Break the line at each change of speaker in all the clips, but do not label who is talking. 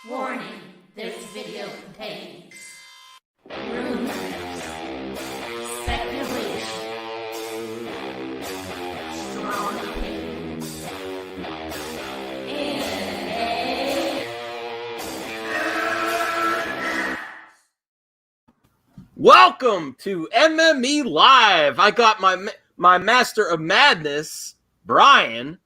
Warning, this video contains rumors, speculation, strong opinions,
Welcome to MME Live. I got my master of madness, Brian,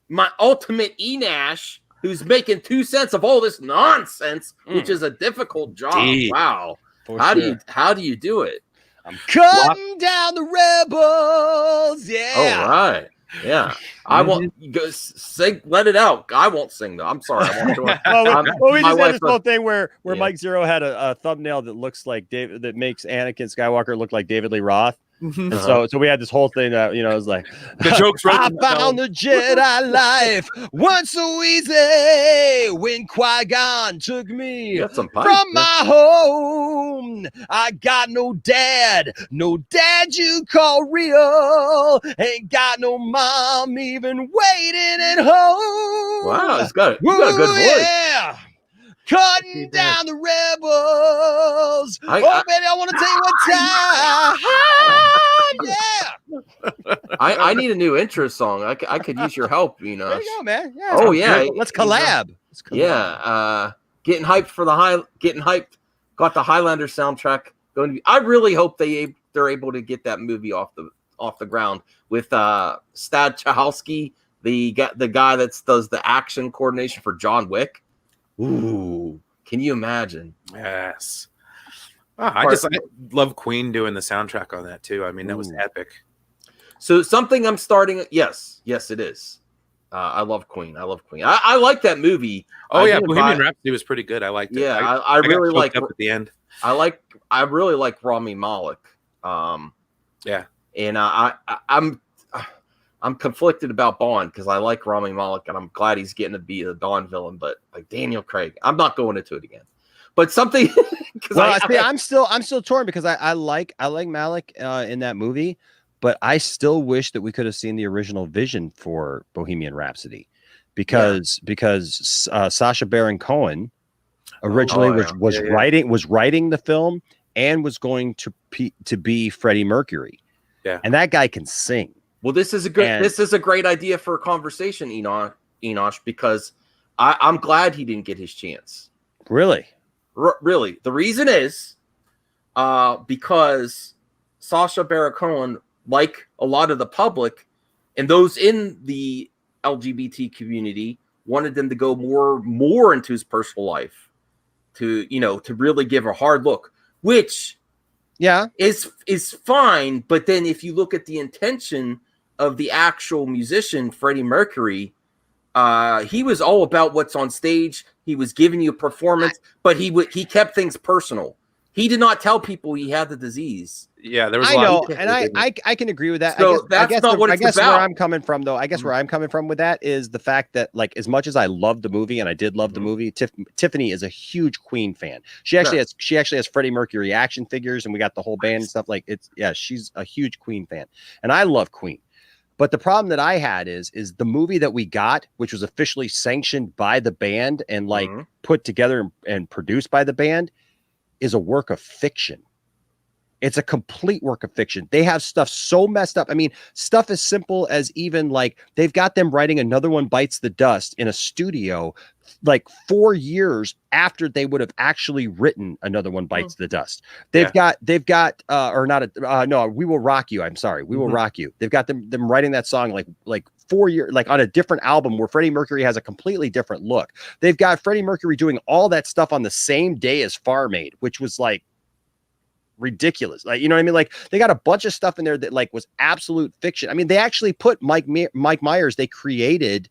my ultimate Enash, who's making 2 cents of all this nonsense, which is a difficult job.
Indeed.
Wow. How do you do it?
I'm cutting down the rebels. Yeah.
All right. Yeah. I won't go sing. Let it out. I won't sing though. I'm sorry. I won't do it.
Well, we
my
just had
wife
this whole thing where
yeah.
Mike Zero had a thumbnail that looks like David, that makes Anakin Skywalker look like David Lee Roth. And so we had this whole thing that, you know, it was like,
The jokes
I found the Jedi life wasn't so easy when Qui-Gon took me
Got some
from
pipes,
my home. I got no dad you call real. Ain't got no mom even waiting at home.
Wow, you got a good voice.
Yeah. Cutting down the rebels. Baby, I want to tell you what time. Yeah.
I need a new intro song. I could use your help, you know.
There you go, man. Yeah.
Oh yeah.
Let's collab.
Yeah. Getting hyped for got the Highlander soundtrack going to be. I really hope they're able to get that movie off the ground with Stad Chahalski, the guy that does the action coordination for John Wick. Ooh, can you imagine?
Yes. Oh, I love Queen doing the soundtrack on that too. I mean, that was epic.
So something I'm starting. Yes, it is. I love Queen. I like that movie.
Oh yeah, Bohemian Rhapsody was pretty good. I liked it.
Yeah, I really like
up at the end.
I really like Rami Malek.
Yeah,
and I'm conflicted about Bond because I like Rami Malek and I'm glad he's getting to be the Bond villain, but like Daniel Craig, I'm not going into it again. But something because
I'm still torn because I like Malek in that movie, but I still wish that we could have seen the original vision for Bohemian Rhapsody because Sacha Baron Cohen originally was writing the film and was going to be Freddie Mercury. Yeah, and that guy can sing.
Well, this is a great idea for a conversation, Enosh, because I'm glad he didn't get his chance.
Really?
Really. The reason is because Sacha Baron Cohen, like a lot of the public and those in the LGBT community, wanted them to go more into his personal life, to really give a hard look, which is fine. But then if you look at the intention of the actual musician, Freddie Mercury, he was all about what's on stage. He was giving you a performance, but he kept things personal. He did not tell people he had the disease.
Yeah, there was.
I can agree with that.
So I guess not what it's about.
Where I'm coming from, though, where I'm coming from with that is the fact that, like, as much as I love the movie and I did love the movie, Tiffany is a huge Queen fan. She actually has Freddie Mercury action figures, and we got the whole band and stuff. Like, she's a huge Queen fan, and I love Queen. But the problem that I had is the movie that we got, which was officially sanctioned by the band and put together and produced by the band, is a work of fiction. It's a complete work of fiction. They have stuff so messed up. I mean, stuff as simple as even like they've got them writing Another One Bites the Dust in a studio like 4 years after they would have actually written Another One Bites the Dust. We Will Rock You. I'm sorry. We Will Rock You. They've got them writing that song like 4 years, like on a different album where Freddie Mercury has a completely different look. They've got Freddie Mercury doing all that stuff on the same day as Farm Aid, which was like ridiculous. Like, you know what I mean? Like, they got a bunch of stuff in there that like was absolute fiction. I mean, they actually put Mike Myers, they created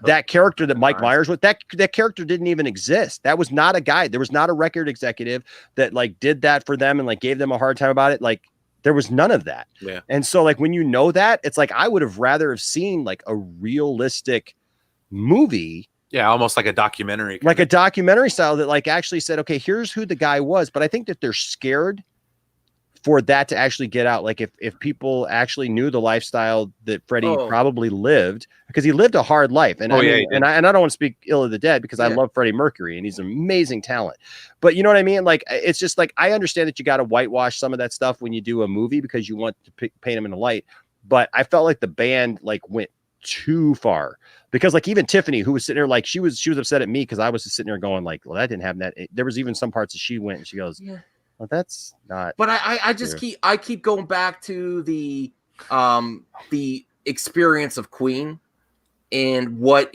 that character that Mike Myers was. That character didn't even exist. That was not a guy. There was not a record executive that like did that for them and like gave them a hard time about it. Like, there was none of that. Yeah. And so like when you know that, it's like I would have rather have seen like a realistic movie.
Yeah, almost like a documentary.
Like a documentary style that like actually said, okay, here's who the guy was. But I think that they're scared for that to actually get out. Like if people actually knew the lifestyle that Freddie
Oh.
probably lived, because he lived a hard life. And
Oh,
I
yeah,
mean,
he did.
and I don't want to speak ill of the dead, because I
Yeah.
love Freddie Mercury and he's an amazing talent. But you know what I mean? Like, it's just like, I understand that you got to whitewash some of that stuff when you do a movie because you want to paint him in a light. But I felt like the band like went too far, because like even Tiffany, who was sitting there, like she was upset at me because I was just sitting there going like, well, that didn't happen. There was even some parts that she went and she goes,
Yeah.
well, that's not.
But I just keep going back to the experience of Queen and what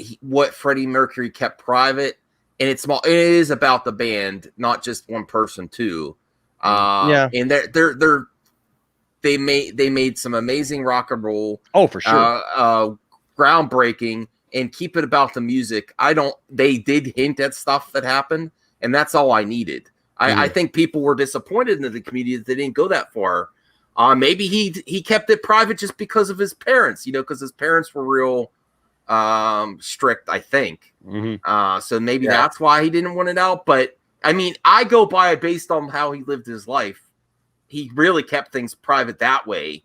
Freddie Mercury kept private, and it is about the band, not just one person too.
Yeah.
And they made some amazing rock and roll.
Oh, for sure.
Groundbreaking, and keep it about the music. They did hint at stuff that happened, and that's all I needed. I think people were disappointed in the community that they didn't go that far. Maybe he kept it private just because of his parents, because his parents were real strict, I think. So maybe that's why he didn't want it out. But I mean, I go by it based on how he lived his life. He really kept things private that way.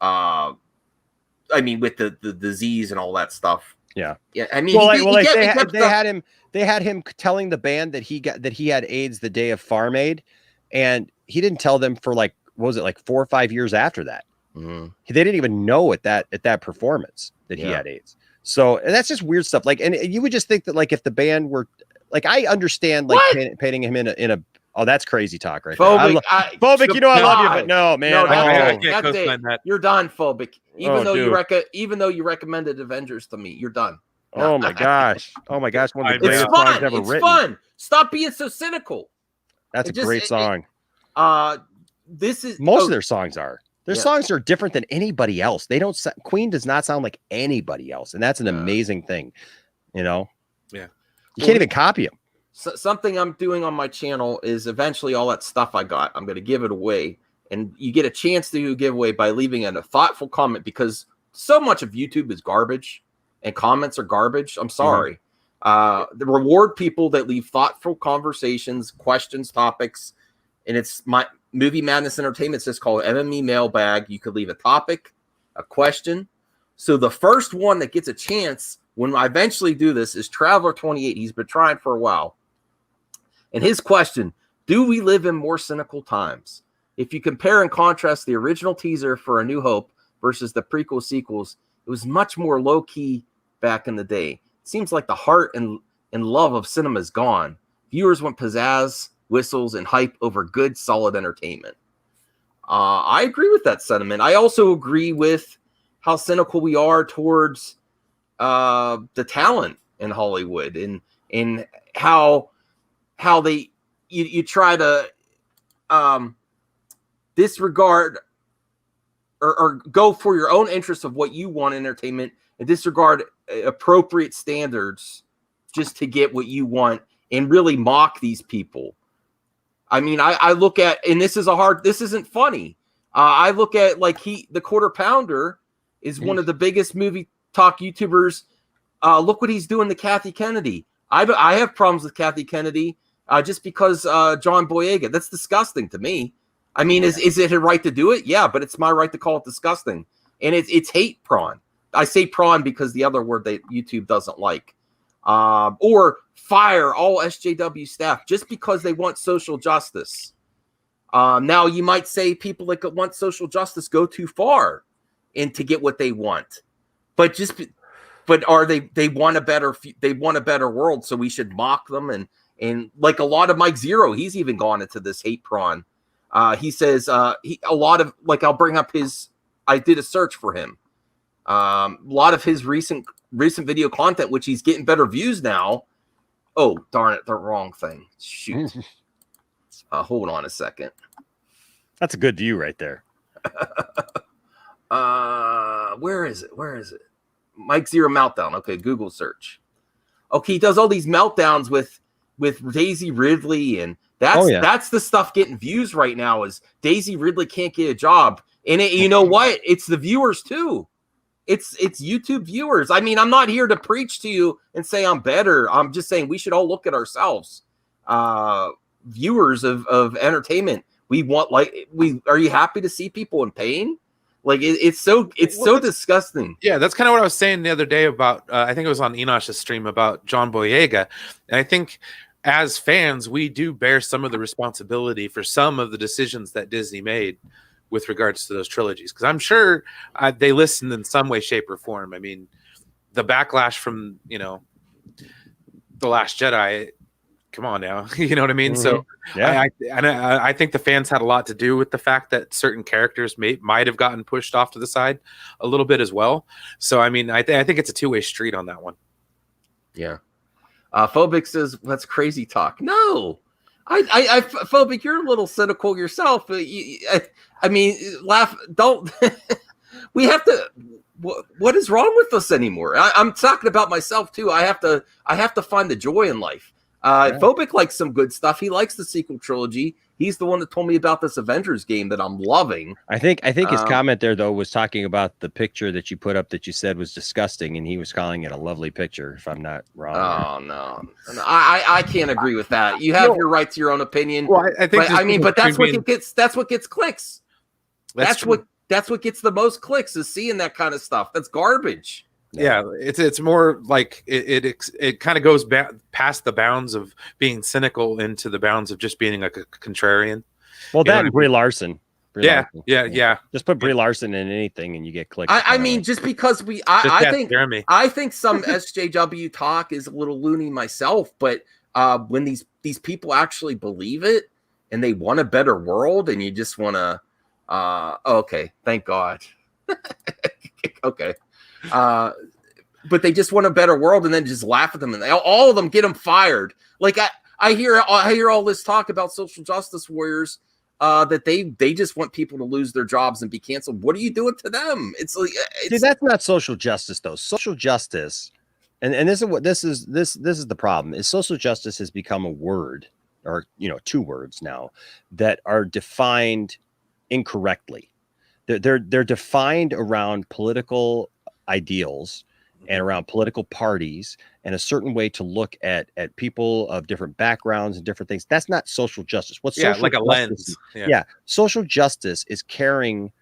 I mean, with the disease and all that stuff. Yeah. I mean,
they had him telling the band that he had AIDS the day of Farm Aid, and he didn't tell them for like, what was it, like 4 or 5 years after that. They didn't even know at that performance that he had AIDS. So, and that's just weird stuff. Like, and you would just think that like if the band were like, I understand like painting him in a oh, that's crazy talk right
Phobic.
there. Phobic, I love you, but no, man.
No,
I can't co-sign that.
You're done, Phobic. Even though you recommended Avengers to me, you're done.
Oh my gosh. One of the
It's
greatest songs
fun.
ever
It's
written.
fun. Stop being so cynical.
That's a great song.
This is
Most of their songs are. Their songs are different than anybody else. Queen does not sound like anybody else, and that's an amazing thing. Yeah. You can't even copy them.
So, something I'm doing on my channel is eventually all that stuff I got, I'm going to give it away. And you get a chance to do a giveaway by leaving a thoughtful comment, because so much of YouTube is garbage and comments are garbage. I'm sorry. The reward people that leave thoughtful conversations, questions, topics, and it's my Movie Madness Entertainment says called MME Mailbag. You could leave a topic, a question. So the first one that gets a chance when I eventually do this is Traveler 28. He's been trying for a while. And his question, do we live in more cynical times? If you compare and contrast the original teaser for A New Hope versus the prequel sequels, it was much more low-key back in the day. It seems like the heart and love of cinema is gone. Viewers want pizzazz, whistles, and hype over good, solid entertainment. I agree with that sentiment. I also agree with how cynical we are towards the talent in Hollywood, and how you try to disregard or go for your own interest of what you want in entertainment and disregard appropriate standards just to get what you want, and really mock these people. I mean, I look at, and this isn't funny. I look at like the Quarter Pounder is one of the biggest movie talk YouTubers. Look what he's doing to Kathy Kennedy. I have problems with Kathy Kennedy just because John Boyega. That's disgusting to me. I mean, is it her right to do it? Yeah, but it's my right to call it disgusting. And it's hate prawn. I say prawn because the other word that YouTube doesn't like. Or fire all SJW staff just because they want social justice. Now, you might say people that want social justice go too far and to get what they want. But are they want a better world, so we should mock them, and like a lot of Mike Zero, he's even gone into this hate prawn. He says a lot of, like, I'll bring up I did a search for him. A lot of his recent video content, which he's getting better views now. Oh, darn it, the wrong thing. Shoot. Hold on a second.
That's a good view right there.
Where is it? Mike Zero Meltdown. Okay, Google search. Okay, he does all these meltdowns with Daisy Ridley, and that's the stuff getting views right now. Is Daisy Ridley can't get a job, and you know what? It's the viewers too. It's YouTube viewers. I mean, I'm not here to preach to you and say I'm better. I'm just saying we should all look at ourselves. Viewers of entertainment. We want are you happy to see people in pain? Like it's so disgusting.
Yeah, that's kind of what I was saying the other day about I think it was on Enosh's stream about John Boyega. And I think as fans, we do bear some of the responsibility for some of the decisions that Disney made with regards to those trilogies. Because I'm sure they listened in some way, shape, or form. I mean, the backlash from, The Last Jedi, come on now. You know what I mean? So
Yeah.
I think the fans had a lot to do with the fact that certain characters might have gotten pushed off to the side a little bit as well. So, I mean, I think it's a two-way street on that one.
Yeah. Phobic says, that's crazy talk. No. Phobic, you're a little cynical yourself. I mean, laugh. Don't. We have to. What is wrong with us anymore? I'm talking about myself too. I have to find the joy in life. Phobic likes some good stuff. He likes the sequel trilogy. He's the one that told me about this Avengers game that I'm loving.
I think his comment there though was talking about the picture that you put up that you said was disgusting, and he was calling it a lovely picture. If I'm not wrong.
Oh no, I can't agree with that. You have your right to your own opinion.
Well, I think,
but that's what gets. That's what gets clicks. That's what gets the most clicks is seeing that kind of stuff. That's garbage.
Yeah, it's more like it kind of goes past the bounds of being cynical into the bounds of just being like a contrarian.
Well, that and Brie Larson.
Yeah.
Just put Brie Larson in anything and you get clicks.
I mean, just because I think some SJW talk is a little loony myself, but when these people actually believe it and they want a better world, and you just want to, okay, thank God, okay. But they just want a better world and then just laugh at them, and all of them get them fired. Like I hear all this talk about social justice warriors that they just want people to lose their jobs and be canceled. What are you doing to them? See,
that's not social justice though. Social justice, and this is the problem. Is social justice has become a word, or two words now, that are defined incorrectly. They're defined around political ideals and around political parties and a certain way to look at people of different backgrounds and different things. That's not social justice. What's social
like a
justice?
lens.
Yeah. Social justice is caring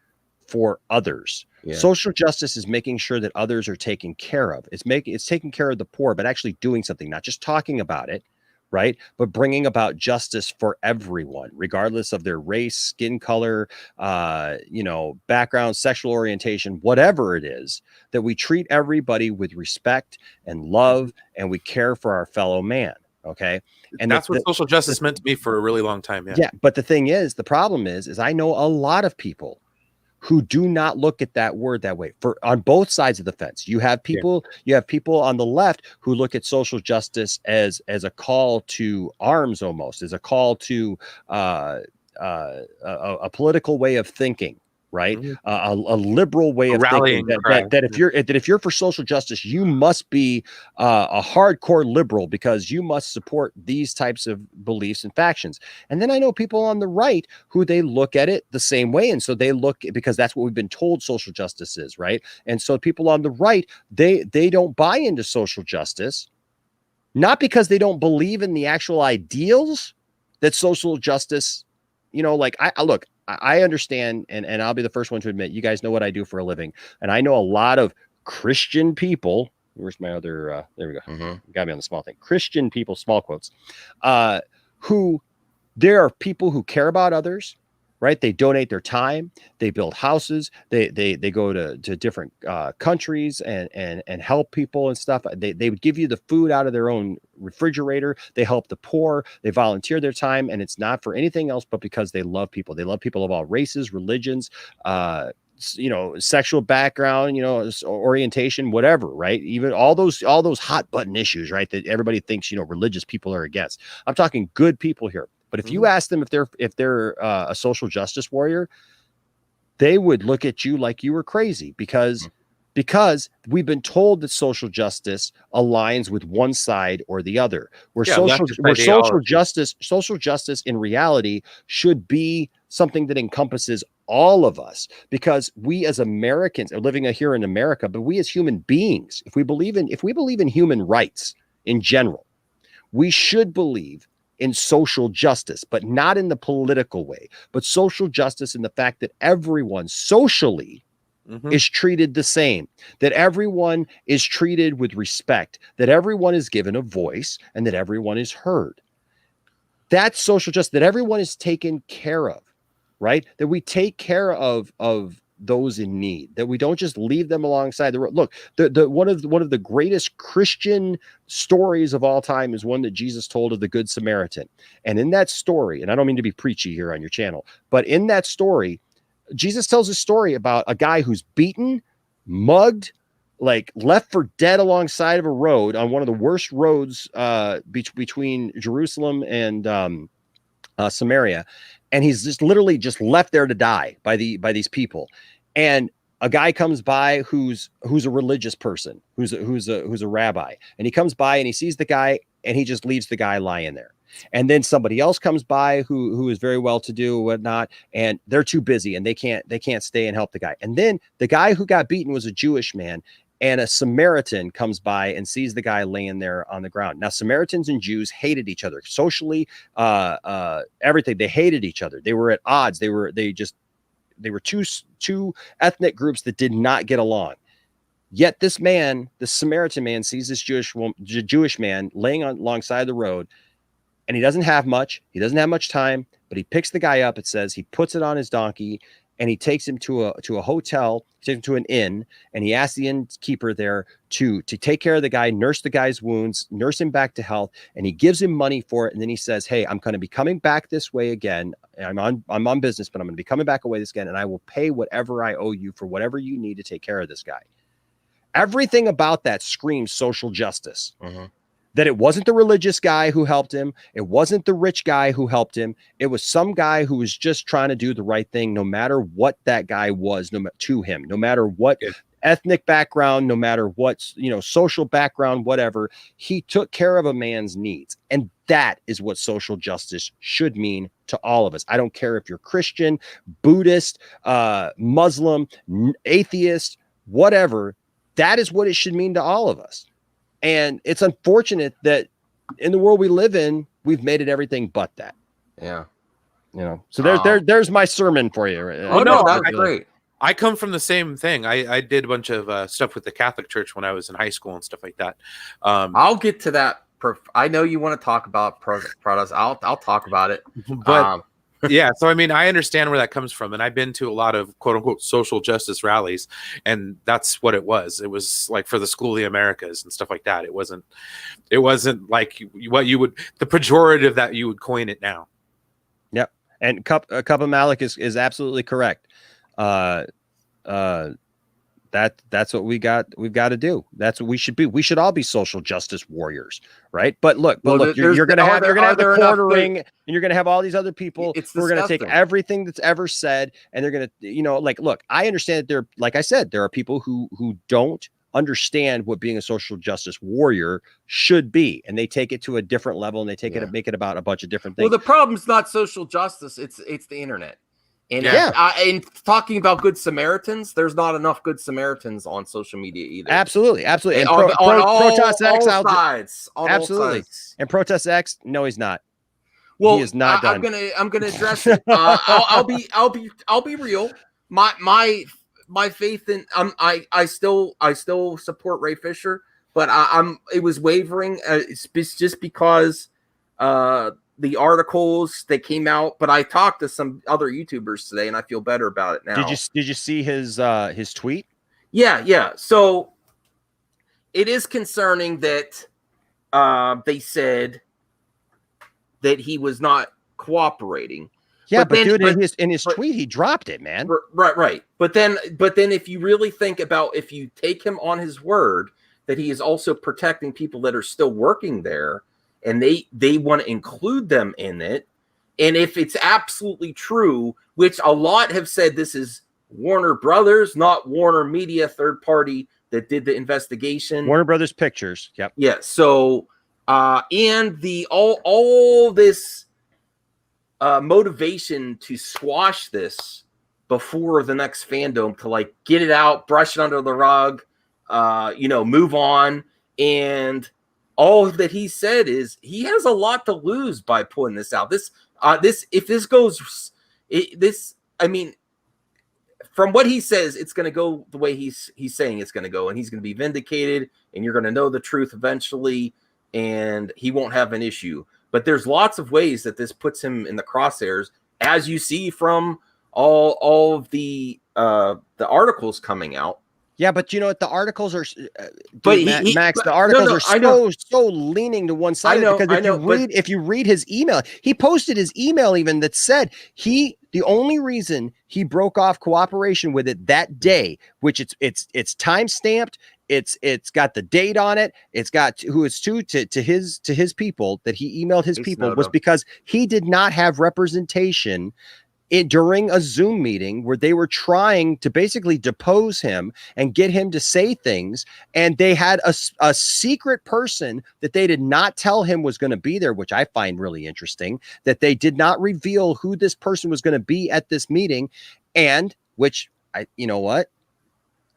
for others. Yeah. Social justice is making sure that others are taken care of. It's taking care of the poor, but actually doing something, not just talking about it, right? But bringing about justice for everyone, regardless of their race, skin color, background, sexual orientation, whatever it is, that we treat everybody with respect and love, and we care for our fellow man. Okay. And
that's what social justice meant to me for a really long time. Yeah.
Yeah. But the problem is I know a lot of people who do not look at that word that way. On both sides of the fence, you have people on the left who look at social justice as a call to arms, almost as a call to a political way of thinking, right? A liberal way of thinking that if you're for social justice, you must be a hardcore liberal because you must support these types of beliefs and factions. And then I know people on the right who they look at it the same way, and so they look, because that's what we've been told social justice is, right? And so people on the right, they don't buy into social justice, not because they don't believe in the actual ideals that social justice, I understand, and I'll be the first one to admit, you guys know what I do for a living. And I know a lot of Christian people. Where's my other, there we go. Got me on the small thing. Christian people, small quotes, who there are people who care about others, right? They donate their time, they build houses, they go to different countries and help people and stuff. They would give you the food out of their own refrigerator. They help the poor. They volunteer their time, and it's not for anything else but because they love people. They love people of all races, religions, sexual background, orientation, whatever, right? Even all those hot button issues, right? That everybody thinks, religious people are against. I'm talking good people here. But if you ask them if they're a social justice warrior, they would look at you like you were crazy because we've been told that social justice aligns with one side or the other. Social justice in reality should be something that encompasses all of us, because we as Americans are living here in America, but we as human beings, if we believe in human rights in general, we should believe in social justice, but not in the political way, but social justice in the fact that everyone socially is treated the same, that everyone is treated with respect, that everyone is given a voice, and that everyone is heard. That's social justice, that everyone is taken care of, right? That we take care of those in need, that we don't just leave them alongside the road. Look, one of the greatest Christian stories of all time is one that Jesus told of the Good Samaritan. And in that story, and I don't mean to be preachy here on your channel, but in that story, Jesus tells a story about a guy who's beaten, mugged, like left for dead alongside of a road on one of the worst roads between Jerusalem and Samaria, and he's just literally just left there to die by these people. And a guy comes by who's a religious person, who's a rabbi, and he comes by and he sees the guy and he just leaves the guy lying there. And then somebody else comes by who is very well to do, whatnot, and they're too busy and they can't stay and help the guy. And then the guy who got beaten was a Jewish man, and a Samaritan comes by and sees the guy laying there on the ground. Now, Samaritans and Jews hated each other socially, everything. They hated each other. They were at odds. They were two ethnic groups that did not get along. Yet this man, the Samaritan man, sees this Jewish man laying alongside the road, and he doesn't have much. He doesn't have much time, but he picks the guy up. It says he puts it on his donkey, and he takes him to a hotel, takes him to an inn, and he asks the innkeeper there to take care of the guy, nurse the guy's wounds, nurse him back to health, and he gives him money for it. And then he says, "Hey, I'm going to be coming back this way again. I'm on business, but I'm going to be coming back away this again, and I will pay whatever I owe you for whatever you need to take care of this guy." Everything about that screams social justice. That it wasn't the religious guy who helped him. It wasn't the rich guy who helped him. It was some guy who was just trying to do the right thing, no matter what that guy was, to him, no matter what ethnic background, no matter what, social background, whatever. He took care of a man's needs. And that is what social justice should mean to all of us. I don't care if you're Christian, Buddhist, Muslim, atheist, whatever. That is what it should mean to all of us. And it's unfortunate that in the world we live in, we've made it everything but that.
Yeah.
So there's my sermon for you.
Oh, no, that's great.
I come from the same thing. I did a bunch of stuff with the Catholic Church when I was in high school and stuff like that.
I'll get to that. I know you want to talk about Protestants. I'll talk about it.
But yeah, so I mean, I understand where that comes from, and I've been to a lot of quote unquote social justice rallies, and that's what it was. It was like for the School of the Americas and stuff like that. It wasn't like what you would, the pejorative that you would coin it now.
Yep. And Cup of Malik is absolutely correct. That's what we've got to do. That's what we should be. We should all be social justice warriors, right? But look, you're gonna have the quartering, and you're gonna have all these other people who are gonna take everything that's ever said, and they're gonna, look, I understand that there, like I said, there are people who don't understand what being a social justice warrior should be, and they take it to a different level, and they make it about a bunch of different things.
Well, the problem's not social justice; it's the internet. And and talking about Good Samaritans, there's not enough Good Samaritans on social media either.
Absolutely. And
on
Protest X,
all sides.
Absolutely. And Protest X, no, he's not.
Well,
he is not done.
I'm gonna address it. I'll be real. My faith in I still support Ray Fisher, but it was wavering. It's just because the articles that came out, but I talked to some other YouTubers today, and I feel better about it now.
Did you see his tweet?
Yeah. So it is concerning that they said that he was not cooperating.
Yeah, but dude, in his tweet, he dropped it, man.
Right. But then, if you really think about, if you take him on his word that he is also protecting people that are still working there, and they want to include them in it. And if it's absolutely true, which a lot have said this is Warner Brothers, not Warner Media, third party that did the investigation.
Warner Brothers Pictures. Yep.
Yeah. So, and the all this motivation to squash this before the next fandom, to like get it out, brush it under the rug, move on. And all that he said is he has a lot to lose by putting this out. If this goes, I mean, from what he says, it's going to go the way he's saying it's going to go, and he's going to be vindicated, and you're going to know the truth eventually, and he won't have an issue. But there's lots of ways that this puts him in the crosshairs, as you see from all of the articles coming out.
Yeah, but you know what? The articles are,
but
Max, the articles are so leaning to one side. If you read his email, he posted his email even that said the only reason he broke off cooperation with it that day, which it's time stamped, it's got the date on it, it's got who it's to his people that he emailed his people, was because he did not have representation during a Zoom meeting where they were trying to basically depose him and get him to say things. And they had a secret person that they did not tell him was going to be there, which I find really interesting, that they did not reveal who this person was going to be at this meeting. And which you know what?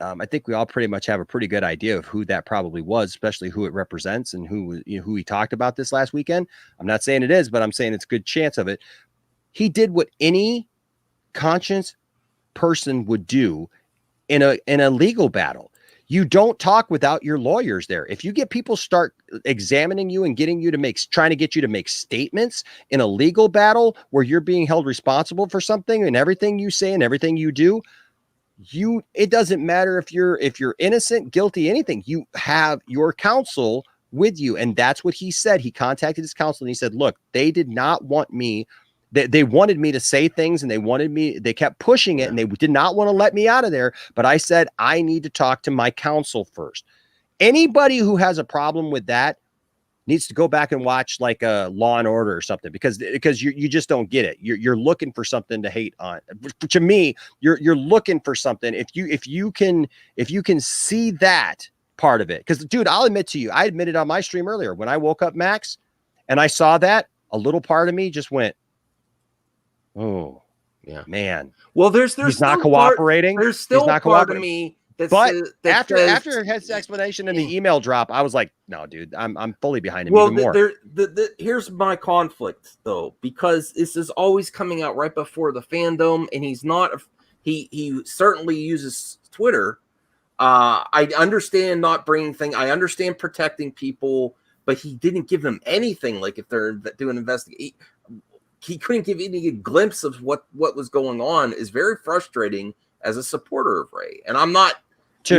I think we all pretty much have a pretty good idea of who that probably was, especially who it represents and who he talked about this last weekend. I'm not saying it is, but I'm saying it's a good chance of it. He did what any conscious person would do in a legal battle. You don't talk without your lawyers there. If you get people start examining you and getting you to trying to get you to make statements in a legal battle where you're being held responsible for something, and everything you say and everything you do, it doesn't matter if you're innocent, guilty, anything. You have your counsel with you, and that's what he said. He contacted his counsel and he said, "Look, they did not want me." They wanted me to say things, and they kept pushing it, and they did not want to let me out of there. But I said, I need to talk to my counsel first. Anybody who has a problem with that needs to go back and watch like a Law and Order or something, because you just don't get it. You're looking for something to hate on. To me, you're looking for something. If you can see that part of it, because dude, I'll admit to you, I admitted on my stream earlier, when I woke up, Max, and I saw that, a little part of me just went, oh yeah, man. Well, there's he's not cooperating.
There's still a part of me
after his explanation and the email drop, I was like, no, dude, I'm fully behind him.
Well,
even more.
Here's my conflict though, because this is always coming out right before the fandom, and he's not. He certainly uses Twitter. I understand not bringing things. I understand protecting people, but he didn't give them anything. Like if they're doing investigation. He couldn't give any glimpse of what was going on. Is very frustrating as a supporter of Ray. And I'm not
to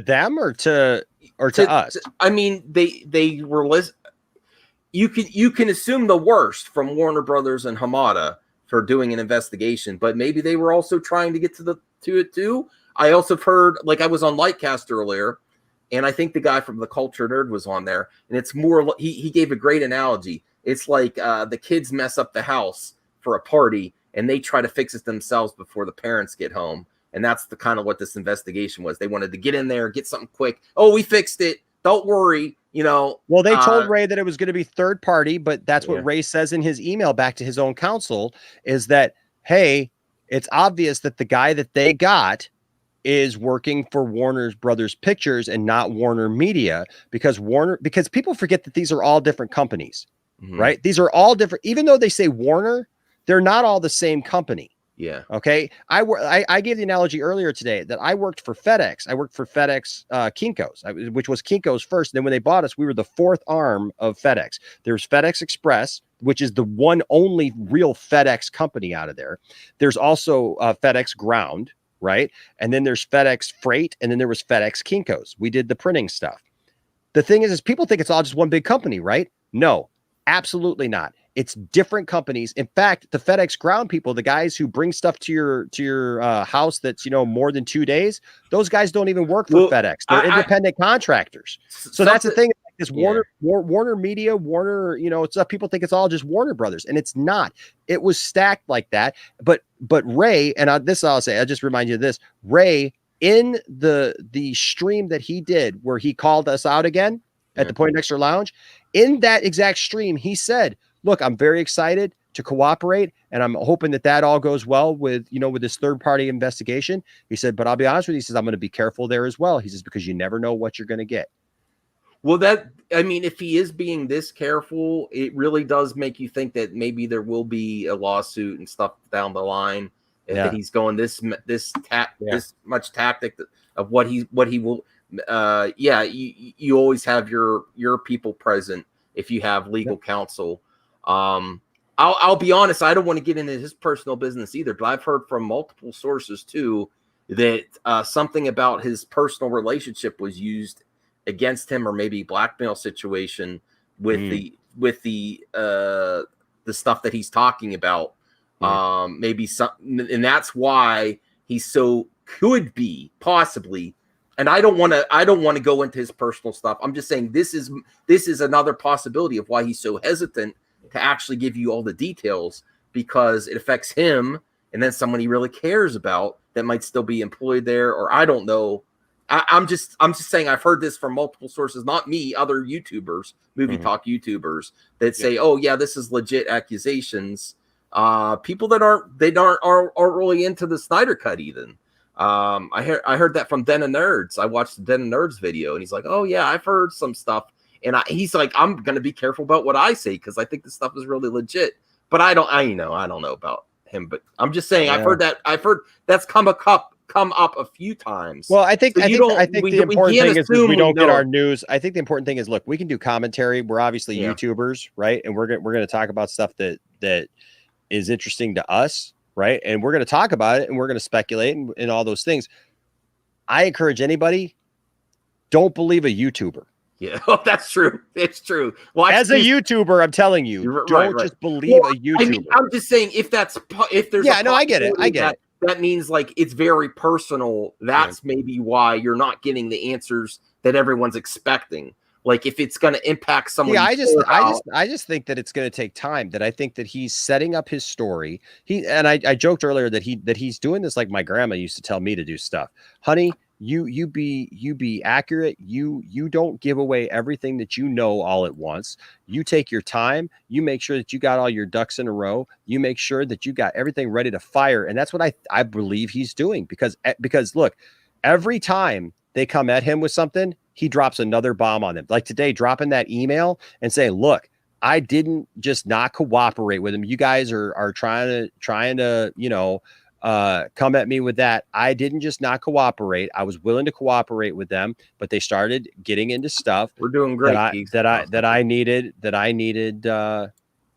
them or to us.
I mean, they were you can assume the worst from Warner Brothers and Hamada for doing an investigation, but maybe they were also trying to get to it too. I also heard, like I was on Lightcast earlier, and I think the guy from the Culture Nerd was on there, and it's more he gave a great analogy. It's like the kids mess up the house for a party, and they try to fix it themselves before the parents get home. And that's the kind of what this investigation was. They wanted to get in there, get something quick. Oh, we fixed it. Don't worry.
Well, they told Ray that it was going to be third party, but that's what Ray says in his email back to his own counsel, is that, hey, it's obvious that the guy that they got is working for Warner Brothers Pictures and not Warner Media, because people forget that these are all different companies. Mm-hmm. Right. These are all different. Even though they say Warner, they're not all the same company.
Yeah.
OK, I gave the analogy earlier today that I worked for FedEx. I worked for FedEx Kinko's, which was Kinko's first. And then when they bought us, we were the fourth arm of FedEx. There's FedEx Express, which is the one only real FedEx company out of there. There's also FedEx Ground. Right. And then there's FedEx Freight. And then there was FedEx Kinko's. We did the printing stuff. The thing is people think it's all just one big company. Right. No. Absolutely not. It's different companies. In fact, the FedEx Ground people, the guys who bring stuff to your house that's more than 2 days, those guys don't even work for FedEx. They're independent contractors. So that's the thing. Like this Warner Media, Warner, it's people think it's all just Warner Brothers, and it's not. It was stacked like that. But Ray, and I'll just remind you of this. Ray, in the stream that he did where he called us out again at the Point Extra Lounge, in that exact stream, he said, look, I'm very excited to cooperate, and I'm hoping that all goes well with this third party investigation. He said, but I'll be honest with you, he says, I'm going to be careful there as well. He says, because you never know what you're going to get.
Well, if he is being this careful, it really does make you think that maybe there will be a lawsuit and stuff down the line. That he's going this much tactic of what he will. You always have your people present if you have legal counsel. I'll be honest, I don't want to get into his personal business either, but I've heard from multiple sources too that something about his personal relationship was used against him, or maybe blackmail situation with the stuff that he's talking about. Maybe some, and that's why he could be possibly. And I don't want to go into his personal stuff. I'm just saying this is another possibility of why he's so hesitant to actually give you all the details, because it affects him and then someone he really cares about that might still be employed there, or I don't know. I'm just saying I've heard this from multiple sources, not me, other YouTubers, movie talk YouTubers that say, "Oh yeah, this is legit accusations." People that aren't really into the Snyder Cut even. I heard that from Den of Nerds. I watched the Den of Nerds video, and he's like, "Oh yeah, I've heard some stuff." And he's like, "I'm gonna be careful about what I say because I think this stuff is really legit." But I don't know about him. But I'm just saying, I've heard that's come up a few times.
Well, I think the important thing is we don't get our news. I think the important thing is, look, we can do commentary. We're obviously YouTubers, right? And we're going to talk about stuff that is interesting to us, right? And we're going to talk about it, and we're going to speculate and all those things. I encourage anybody, don't believe a YouTuber.
Yeah, that's true. It's true. Well,
as a YouTuber, I'm telling you, don't just believe a YouTuber.
I'm just saying if there's
I get it.
That means like it's very personal. That's maybe why you're not getting the answers that everyone's expecting. Like if it's going to impact someone.
Yeah, I just think that it's going to take time. That I think that he's setting up his story. I joked earlier that he's doing this like my grandma used to tell me to do stuff. Honey, you be accurate. You don't give away everything that you know all at once. You take your time. You make sure that you got all your ducks in a row. You make sure that you got everything ready to fire. And that's what I believe he's doing, because look, every time they come at him with something, he drops another bomb on them. Like today, dropping that email and saying, "Look, I didn't just not cooperate with him. You guys are trying to come at me with that. I didn't just not cooperate. I was willing to cooperate with them, but they started getting into stuff.
We're doing great.
That I needed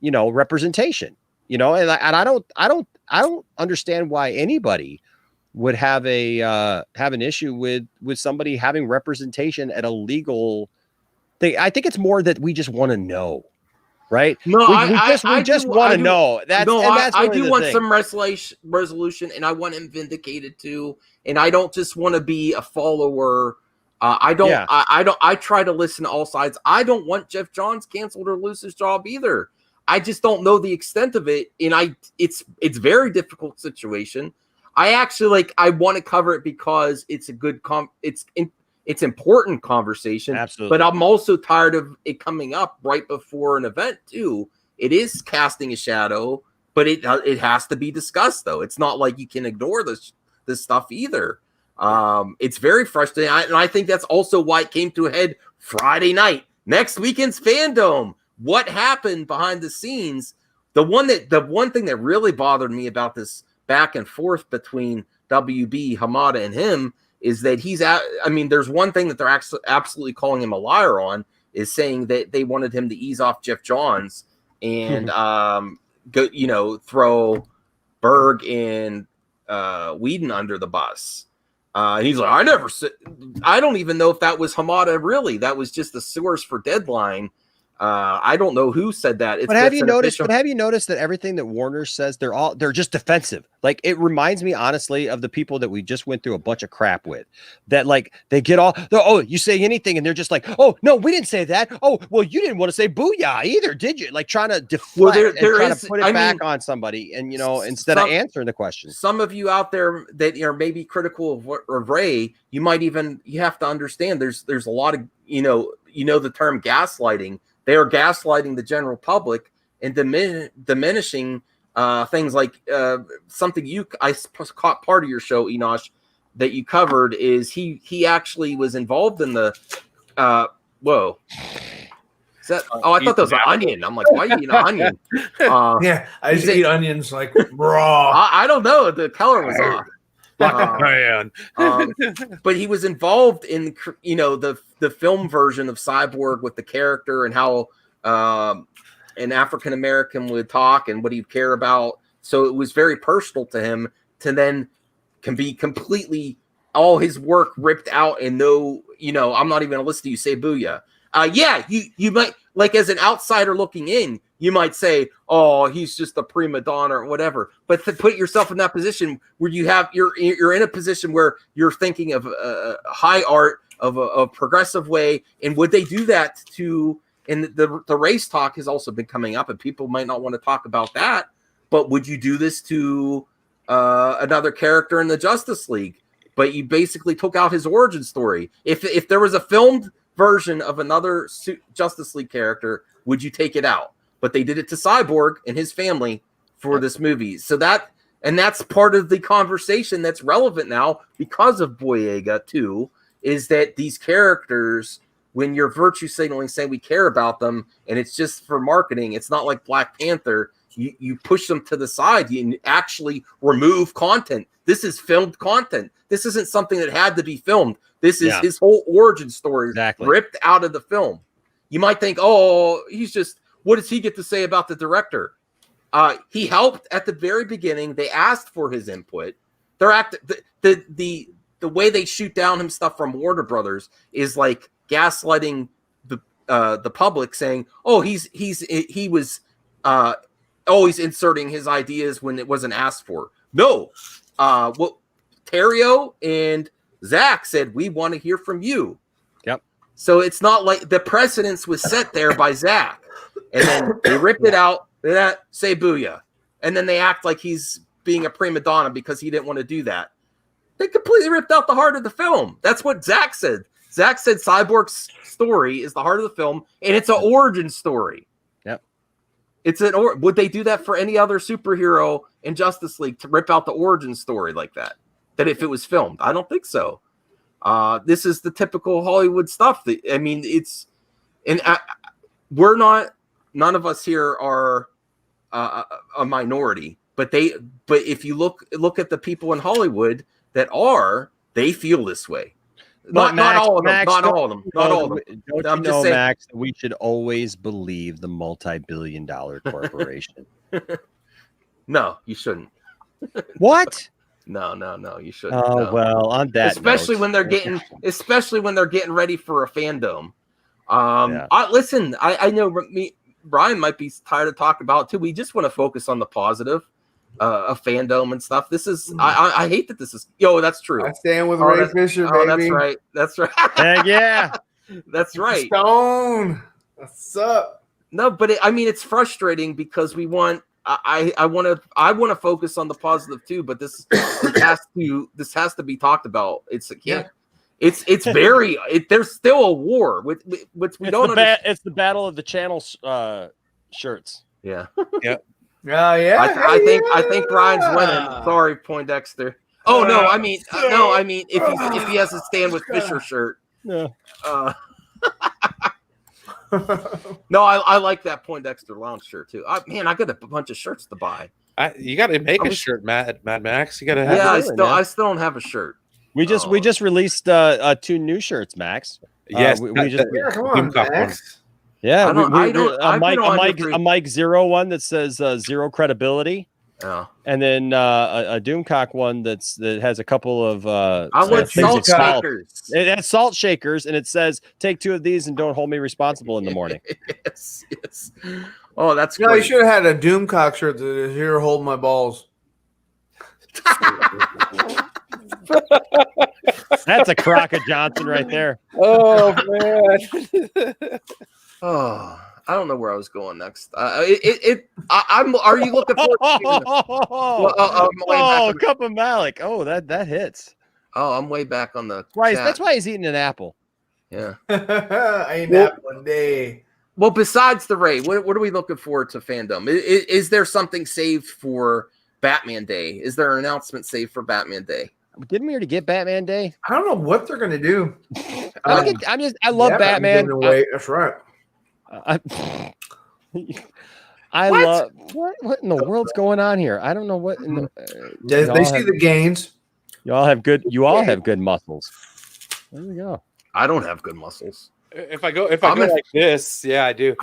representation. And I don't understand why anybody would have an issue with somebody having representation at a legal thing. I think it's more that we just want to know. Right?
No,
we just want to know.
I do want some resolution, and I want him vindicated too. And I don't just want to be a follower. I try to listen to all sides. I don't want Jeff Johns canceled or lose his job either. I just don't know the extent of it, and it's very difficult situation. I actually I want to cover it because it's a good it's important conversation.
Absolutely.
But I'm also tired of it coming up right before an event too. It is casting a shadow, but it has to be discussed though. It's not like you can ignore this stuff either. It's very frustrating. And I think that's also why it came to a head Friday night, next weekend's Fandom. What happened behind the scenes? The one thing that really bothered me about this back and forth between WB, Hamada, and him is that there's one thing that they're absolutely calling him a liar on, is saying that they wanted him to ease off Jeff Johns and throw Berg and Whedon under the bus. And he's like, I don't even know if that was Hamada really. That was just the source for Deadline. I don't know who said that.
But have you noticed that everything that Warner says, they're just defensive? Like, it reminds me honestly of the people that we just went through a bunch of crap with, that they get you say anything and they're just like, "Oh no, we didn't say that. Oh, well, you didn't want to say booyah either, did you?" Like trying to deflect trying to put it back on somebody, and instead of answering the question.
Some of you out there that are maybe critical of Ray, you have to understand there's a lot of the term gaslighting. They are gaslighting the general public and diminishing things like something I caught part of your show, Enosh, that you covered is he actually was involved in the Whoa. Is that? Oh, I thought that was an onion. I'm like, why are you eating an onion?
Yeah, I just eat onions like raw.
I don't know. The color was off.
Man.
But he was involved in, the film version of Cyborg with the character and how an African American would talk and what he'd care about. So it was very personal to him to then can be completely all his work ripped out and I'm not even gonna listen to you say booyah. You might, like, as an outsider looking in, you might say, oh, he's just a prima donna or whatever. But to put yourself in that position where you're in a position where you're thinking of high art of a progressive way, and would they do that to? And the race talk has also been coming up, and people might not want to talk about that. But would you do this to another character in the Justice League? But you basically took out his origin story. If there was a filmed version of another Justice League character, would you take it out? But they did it to Cyborg and his family for this movie. So that's part of the conversation that's relevant now because of Boyega too, is that these characters, when you're virtue signaling, saying we care about them, and it's just for marketing, it's not like Black Panther. You push them to the side. You actually remove content. This is filmed content. This isn't something that had to be filmed. This is his whole origin story ripped out of the film. You might think, oh, what does he get to say about the director? He helped at the very beginning. They asked for his input. The way they shoot down him stuff from Warner Brothers is like gaslighting the public, saying, oh, he was always inserting his ideas when it wasn't asked for. No, what Terrio and Zach said, we want to hear from you.
Yep.
So it's not like the precedence was set there by Zach, and then they ripped it out. They say booyah, and then they act like he's being a prima donna because he didn't want to do that. They completely ripped out the heart of the film. That's what Zach said. Zach said Cyborg's story is the heart of the film, and it's an origin story.
Yep.
Would they do that for any other superhero in Justice League to rip out the origin story like that? That if it was filmed? I don't think so. This is the typical Hollywood stuff. None of us here are a minority, but if you look at the people in Hollywood that they feel this way. Not all of them. Not all of them. Not all of them.
Don't you know, Max, we should always believe the multi-billion-dollar corporation.
No, you shouldn't.
What?
No, you shouldn't.
Oh,
no.
Well, on that
especially
note.
when they're getting ready for a fandom. Listen, I know Brian might be tired of talking about it too. We just want to focus on the positive of fandom and stuff. This is I hate that this is that's true.
I stand with Ray Fisher, baby.
That's right.
Heck yeah.
That's right.
Stone. What's up?
No, but it's frustrating because we want I want to focus on the positive too, but this has to be talked about. There's still a war with which we don't understand.
It's the battle of the channels shirts.
Yeah.
Yep.
I think Brian's winning. Sorry, Poindexter. Oh no, if he has to stand with Fisher shirt.
No.
No, I like that Poindexter Lounge shirt too. I got a bunch of shirts to buy.
You got to make a shirt, Mad Max. You got to have.
Yeah, I still don't have a shirt.
We just released 2 new shirts, Max.
Yes,
come on, Max.
Yeah,
a
Mike Zero one that says zero credibility.
Oh.
And then a Doomcock one that has a couple of
I want salt shakers.
It has salt shakers, and it says take 2 of these and don't hold me responsible in the morning.
Yes. Oh, that's
great.
No,
you should have had a Doomcock shirt that is here hold my balls.
That's a Crockett Johnson right there.
Oh man.
Oh, I don't know where I was going next. Are you looking forward to
Cup of Malik. Oh, that hits.
Oh, I'm way back on the
That's why he's eating an apple.
Yeah.
I ain't that one day.
Well, besides the Ray, what are we looking forward to fandom? Is there something saved for Batman Day? Is there an announcement saved for Batman Day?
Didn't we already get Batman Day?
I don't know what they're gonna do.
I love
Yeah,
Batman.
giving away. That's right.
I
What?
love what in the world's going on here? I don't know what. In the,
They see the gains.
you all have good muscles. There we go.
I don't have good muscles.
If I go like this, yeah, I do.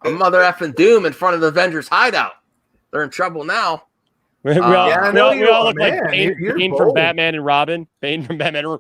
I'm Mother effing Doom in front of the Avengers hideout. They're in trouble now.
We all
I know
we
you
all
are,
look like
man.
Bane,
You're
Bane from
bold.
Batman and Robin. Bane from Batman and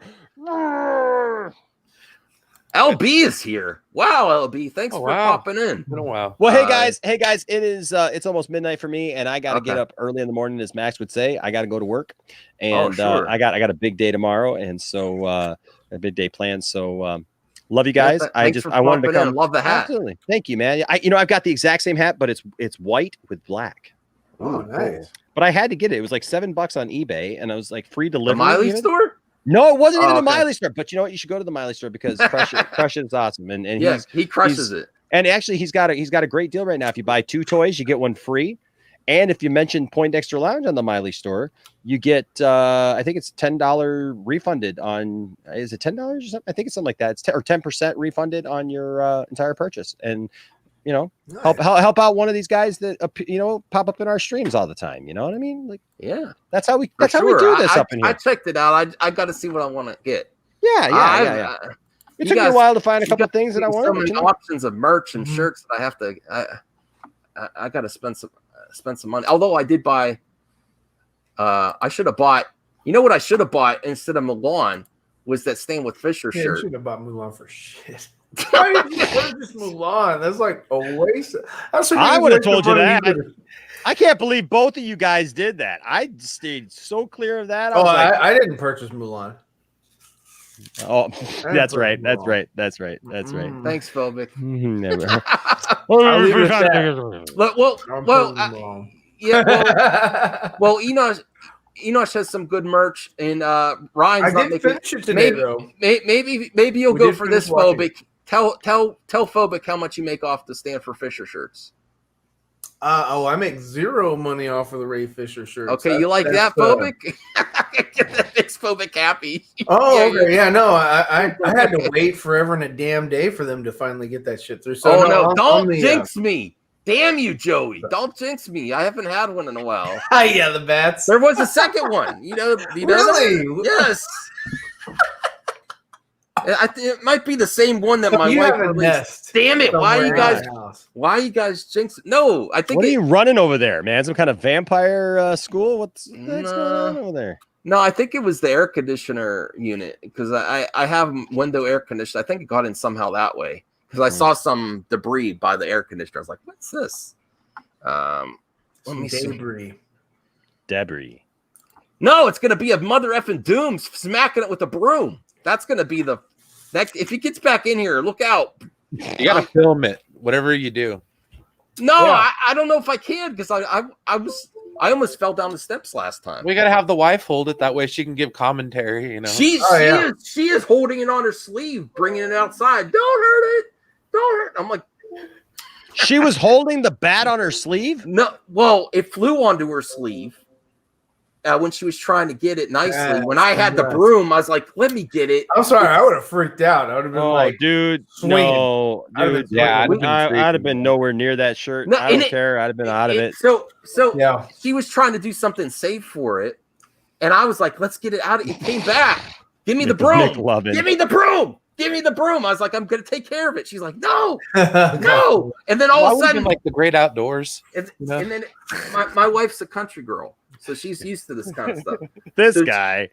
LB is here. Wow, LB, thanks
Oh,
for
wow.
popping in.
Been a while.
Well, hey guys, it is it's almost midnight for me, and I got to
Okay.
get up early in the morning, as Max would say. I got to go to work, and
Oh, sure.
I got a big day tomorrow, and so a big day planned. So love you guys.
Thanks for
I wanted to
popping in.
come.
Love the hat.
Absolutely, thank you, man. I've got the exact same hat, but it's white with black.
Oh, nice.
But I had to get it. It was like $7 on eBay, and I was like free
The
delivery.
Miley store?
No, it wasn't even the
okay.
Miley store. But you know what? You should go to the Miley store because Crush is awesome, and
Yes, he crushes it.
and actually he's got a great deal right now. If you buy 2 toys, you get 1 free, and if you mention Poindexter Lounge on the Miley store, you get I think it's $10 refunded on. Is it $10 or something? I think it's something like that. It's 10% refunded on your entire purchase, and
Nice.
help out one of these guys that pop up in our streams all the time. You know what I mean? Like
Yeah.
that's how we
For
how we
sure.
do this
I,
up in here.
I checked it out. I got to see what I want to get.
Yeah. It took me a while to find a couple things that I wanted.
So
but,
many
you know.
options of merch and shirts that I have to. I got to spend some money. Although I did buy. I should have bought. You know what I should have bought instead of Milan was that Stain with Fisher
Yeah, you
shirt.
should have bought Mulan for shit. Why did you purchase Mulan? That's like a waste.
I would have told you that. I can't believe both of you guys did that. I stayed so clear of that.
Oh,
was like,
I didn't purchase Mulan.
oh, that's
purchase
right. That's
Mulan.
right. That's right. That's right.
Thanks, Phobic.
Never.
I'll leave it at that.
well,
I'm
well,
purchasing Mulan.
yeah. Well, Enosh has some good merch, and Ryan's
I
not
did
making.
finish it today,
Maybe,
though.
maybe you'll
We
go
did
for
finish
this,
watching
Phobic. Tell Phobic how much you make off the Stand for Fisher shirts.
I make zero money off of the Ray Fisher shirt.
Okay, you like that, Phobic? Get that makes Phobic happy.
Oh,
Yeah,
okay. Yeah, no, I had to wait forever and a damn day for them to finally get that shit through. So
Oh no!
I'm
Don't
the,
jinx me! Damn you, Joey! Don't jinx me. I haven't had one in a while.
yeah, the bats.
There was a second one. You know
Really?
that? Yes. It might be the same one that my
You
wife
have a
released.
nest
Damn it! Why
somewhere
you
in
guys?
my house.
Why you guys jinx? No, I think.
What are you running over there, man? Some kind of vampire school? What's the heck's going on over there?
No, I think it was the air conditioner unit because I have window air conditioner. I think it got in somehow that way because I saw some debris by the air conditioner. I was like, "What's this?" Let me see.
Debris.
No, it's gonna be a mother effing Doom smacking it with a broom. That's gonna be the next. If he gets back in here, look out.
You gotta film it, whatever you do.
No,
Yeah.
I don't know if I can because I almost fell down the steps last time.
We gotta have the wife hold it that way she can give commentary. You know,
She is holding it on her sleeve, bringing it outside. Don't hurt it. Don't hurt. I'm like,
She was holding the bat on her sleeve.
no. Well, it flew onto her sleeve when she was trying to get it nicely.
Yes,
When I had the
yes.
broom, I was like, "Let me get it."
I'm sorry, I would have freaked out. I would have been
Oh,
like,
dude,
swinging.
no,
I'd have
dude.
been
yeah,
swinging.
I'd have been nowhere near that shirt.
No,
I don't
and it-
care. I'd have been out of it.
So
Yeah.
she was trying to do something safe for it, and I was like, "Let's get it out." It came back. Give me the broom.
McLovin.
Give me the broom. Give me the broom. I was like, "I'm gonna take care of it." She's like, "No, no." And then all
Why
of a
would you
sudden,
like the great outdoors.
and,
you know?
and then my wife's a country girl, so she's used to this kind of stuff.
This
So-
guy.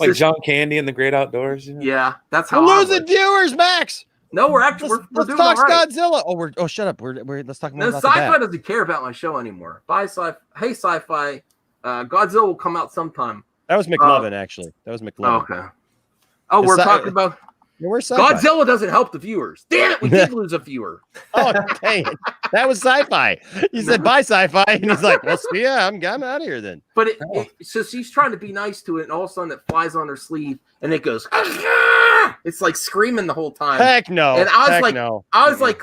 Like John Candy and the great outdoors. You know?
Yeah, that's
We're
how. I
losing
was.
viewers, Max.
No, we're actually we're
Let's
doing
talk
all right.
Godzilla. Oh, shut up. We're let's talk more
No,
about the
sci-fi
bat.
doesn't care about my show anymore. Bye, sci-fi. Hey, sci-fi. Godzilla will come out sometime.
That was McLovin, actually. That was McLovin.
Okay. Oh,
The
we're
sci-
talking about
Yeah, where's sci-fi?
Godzilla doesn't help the viewers. Damn it, we did lose a viewer.
Oh, dang it. That was sci-fi. You said bye, sci-fi. And he's like, well, yeah, I'm out of here then.
But so she's trying to be nice to it, and all of a sudden it flies on her sleeve, and it goes. It's like screaming the whole time.
Heck no.
And I was
Heck
like,
no.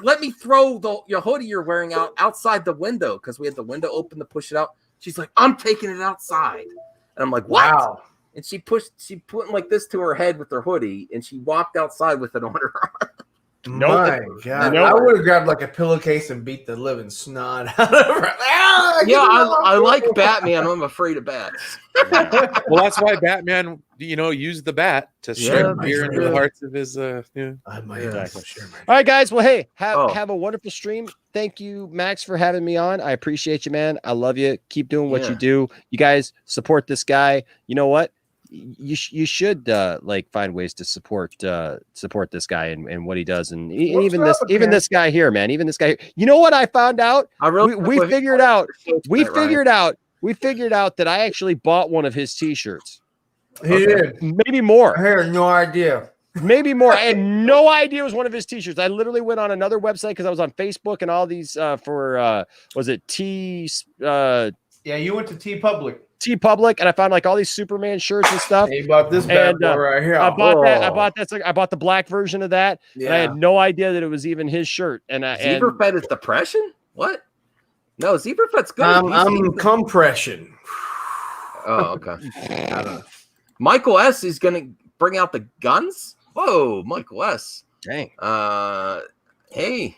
let me throw your hoodie you're wearing outside the window because we had the window open to push it out. She's like, I'm taking it outside, and I'm like, what?
Wow.
and she put like this to her head with her hoodie, and she walked outside with it on her arm.
My God,
Nope.
I would have grabbed like a pillowcase and beat the living snot out of her. Ah,
Yeah,
get it off.
I like Batman. I'm afraid of bats.
Well, that's why Batman, used the bat to strike
Yeah,
fear into the hearts of his.
I might
Exactly.
share my-
All right, guys. Well, hey,
Oh.
have a wonderful stream. Thank you, Max, for having me on. I appreciate you, man. I love you. Keep doing what you do. You guys support this guy. You know what? You should find ways to support this guy and what he does, and even this guy here, man. Even this guy here. You know what I found out? We figured out that I actually bought one of his T-shirts.
He did.
Maybe more.
I had no idea.
Maybe more. I had no idea it was one of his T-shirts. I literally went on another website because I was on Facebook and all these was it T?
Yeah, you went to T Public.
T-Public, and I found like all these Superman shirts and stuff.
He bought this bad boy right here.
I bought that. I bought the black version of that.
Yeah.
And I had no idea that it was even his shirt. And
Zebrafett is depression? What? No, Zebrafett's good.
I'm compression.
Oh, okay. I don't know. Michael S is gonna bring out the guns. Whoa, Michael S.
Dang.
Hey,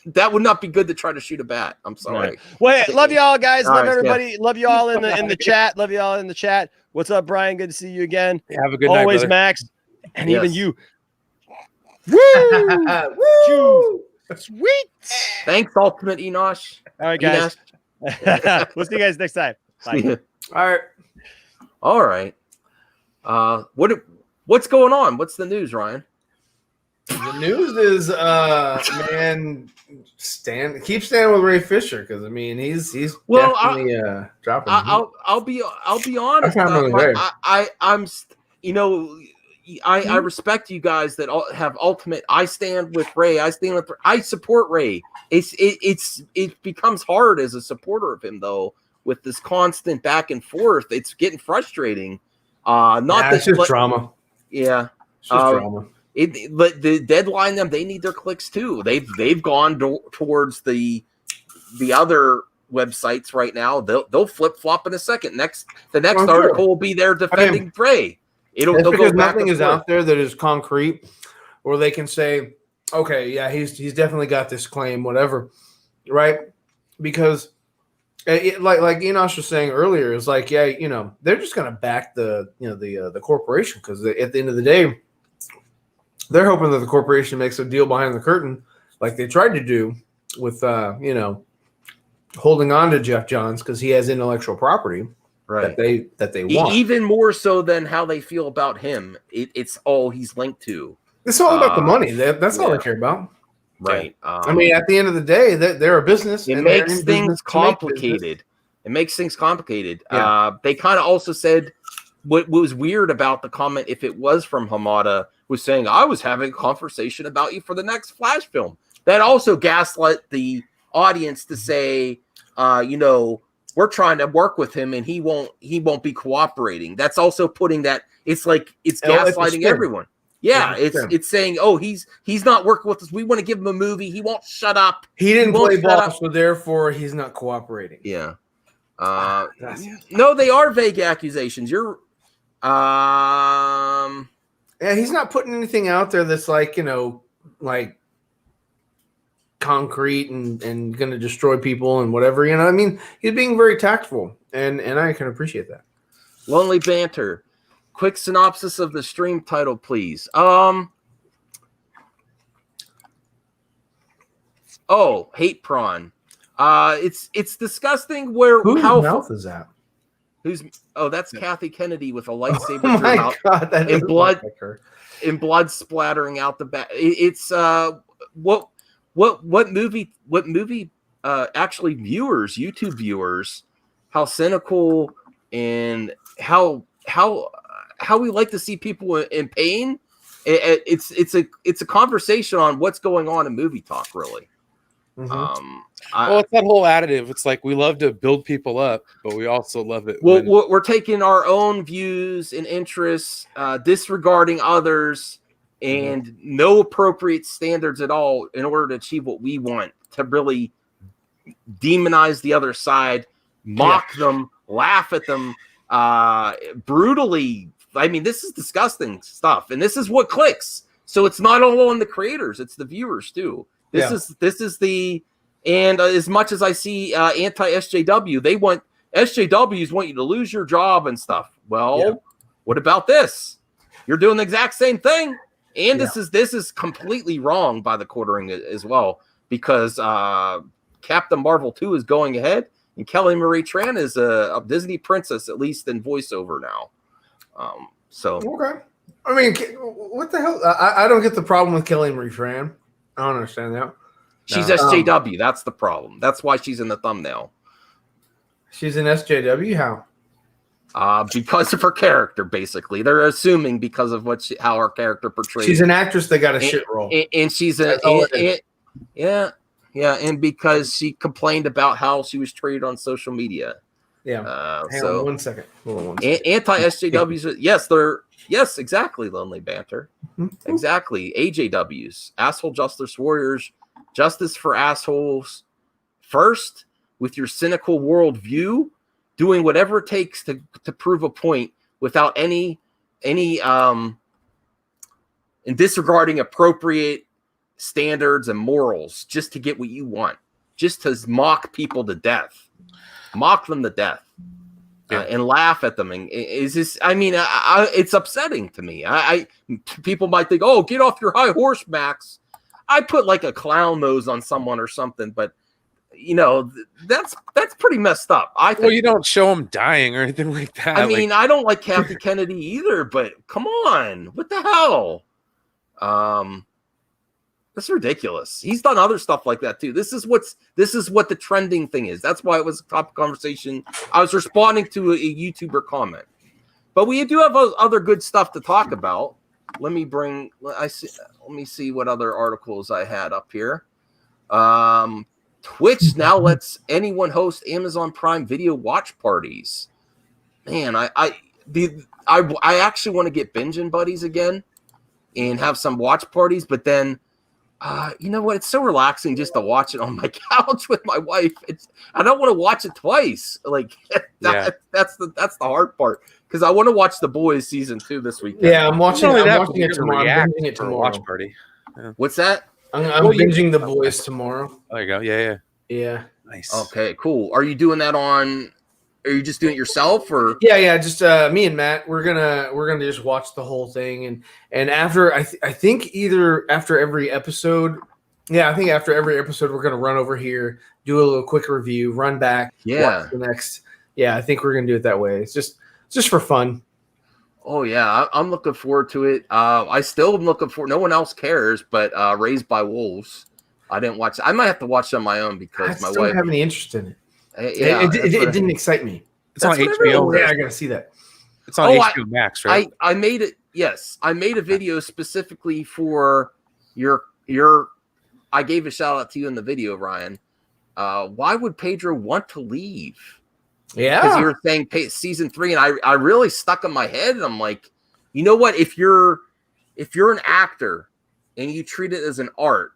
that would not be good to try to shoot a bat. I'm sorry.
Right. Well, hey, love you all, guys.
All
Love
right,
everybody. Love you all in the chat. Love you all in the chat. What's up, Brian? Good to see you again.
Have a good night,
Always,
brother.
Max, and even
Yes.
you. Woo!
Woo!
Sweet.
Thanks, Ultimate Enosh.
All right, guys. We'll see you guys next time. Bye.
All right.
All right. What's going on? What's the news, Ryan?
The news is, man, keep standing with Ray Fisher because I mean he's
Well,
definitely dropping.
I'll be honest.
I found really
I respect you guys that have ultimate. I stand with Ray. I support Ray. It becomes hard as a supporter of him though with this constant back and forth. It's getting frustrating.
It's just drama.
Yeah.
It's just drama.
But the deadline them, they need their clicks too. They've gone towards the other websites right now. They'll flip flop in a second. The next article will be there defending Ray.
It's because nothing is out there that is concrete, or they can say, okay, yeah, he's definitely got this claim, whatever, right? Because like Enosh was saying earlier, is like, yeah, they're just gonna back the corporation because at the end of the day, they're hoping that the corporation makes a deal behind the curtain, like they tried to do with holding on to Jeff Johns because he has intellectual property.
Right.
That they want.
Even more so than how they feel about him. It's all he's linked to.
It's all about the money. That's all they care about.
Right.
I mean, at the end of the day, they're a business.
It makes things complicated. It makes things complicated.
Yeah.
They kind of also said what was weird about the comment, if it was from Hamada, was saying, I was having a conversation about you for the next Flash film. That also gaslit the audience to say, we're trying to work with him and he won't be cooperating. That's also putting that it's gaslighting everyone. Yeah, it's saying, oh, he's not working with us. We want to give him a movie. He won't shut up.
He didn't play ball, so therefore he's not cooperating.
Yeah. No, they are vague accusations.
Yeah, he's not putting anything out there that's like concrete and going to destroy people and whatever. I mean, he's being very tactful, and I can appreciate that.
Lonely Banter. Quick synopsis of the stream title, please. Hate prawn. It's disgusting
Whose mouth is that?
That's Kathy Kennedy with a lightsaber
Oh my God, that
and blood
like her.
and blood splattering out the back. It's what movie actually YouTube viewers, how cynical and how we like to see people in pain. It's a conversation on what's going on in movie talk, really.
Mm-hmm.
It's that whole additive. It's like we love to build people up, but we also love it.
Well, we're taking our own views and interests, disregarding others, and no appropriate standards at all in order to achieve what we want, to really demonize the other side, mock them, laugh at them, brutally. I mean, this is disgusting stuff, and this is what clicks. So it's not all on the creators; it's the viewers too. This is the and as much as I see anti SJW, they want SJWs want you to lose your job and stuff. Well, what about this? You're doing the exact same thing, and this is completely wrong by the quartering as well, because Captain Marvel 2 is going ahead, and Kelly Marie Tran is a Disney princess, at least in voiceover now. So
okay. I mean, what the hell? I don't get the problem with Kelly Marie Tran. I don't understand that.
She's SJW. That's the problem. That's why she's in the thumbnail.
She's an SJW? How?
Because of her character, basically. They're assuming because of how her character portrays.
She's an actress that got a shit role.
And she's and because she complained about how she was treated on social media.
Yeah. Hang on 1 second. Hold on 1 second.
Anti-SJWs, yes, exactly, Lonely Banter.
Mm-hmm.
Exactly. AJWs, Asshole Justice Warriors, Justice for Assholes. First, with your cynical worldview, doing whatever it takes to prove a point without any and disregarding appropriate standards and morals, just to get what you want, just to mock people to death. Mock them to death and laugh at them. And is this? I mean, it's upsetting to me. People might think, "Oh, get off your high horse, Max." I put like a clown nose on someone or something, but you know, that's pretty messed up. I think.
Well, you don't show them dying or anything like that.
I mean, I don't like Kathy Kennedy either, but come on, what the hell? That's ridiculous. He's done other stuff like that too. This is what the trending thing is. That's why it was a topic conversation. I was responding to a YouTuber comment, but we do have other good stuff to talk about. Let me see what other articles I had up here. Twitch now lets anyone host Amazon Prime Video watch parties. Man, I actually want to get binging buddies again and have some watch parties, but then you know what? It's so relaxing just to watch it on my couch with my wife. I don't want to watch it twice. Like that's the hard part, because I want to watch The Boys season 2 this weekend.
Yeah, I'm watching it tomorrow. I'm binging it
for a
tomorrow.
watch party. Yeah.
What's that?
I'm binging The Boys tomorrow.
There you go. Yeah.
Nice.
Okay, cool. Are you doing that on? Are you just doing it yourself, or?
Yeah. Just me and Matt. We're gonna just watch the whole thing, and after I think either after every episode. Yeah, I think after every episode we're gonna run over here, do a little quick review, run back, watch the next. Yeah, I think we're gonna do it that way. It's just for fun.
Oh yeah, I'm looking forward to it. I still am looking forward. No one else cares, but Raised by Wolves. I didn't watch. I might have to watch it on my own because my wife
don't have any interest in it.
Yeah,
it didn't excite me.
It's on HBO.
Yeah, I gotta see that.
It's on HBO Max, right?
I made it. Yes, I made a video specifically for your. I gave a shout out to you in the video, Ryan. Why would Pedro want to leave?
Yeah,
because you were saying season 3, and I really stuck in my head, and I'm like, you know what? If you're an actor and you treat it as an art,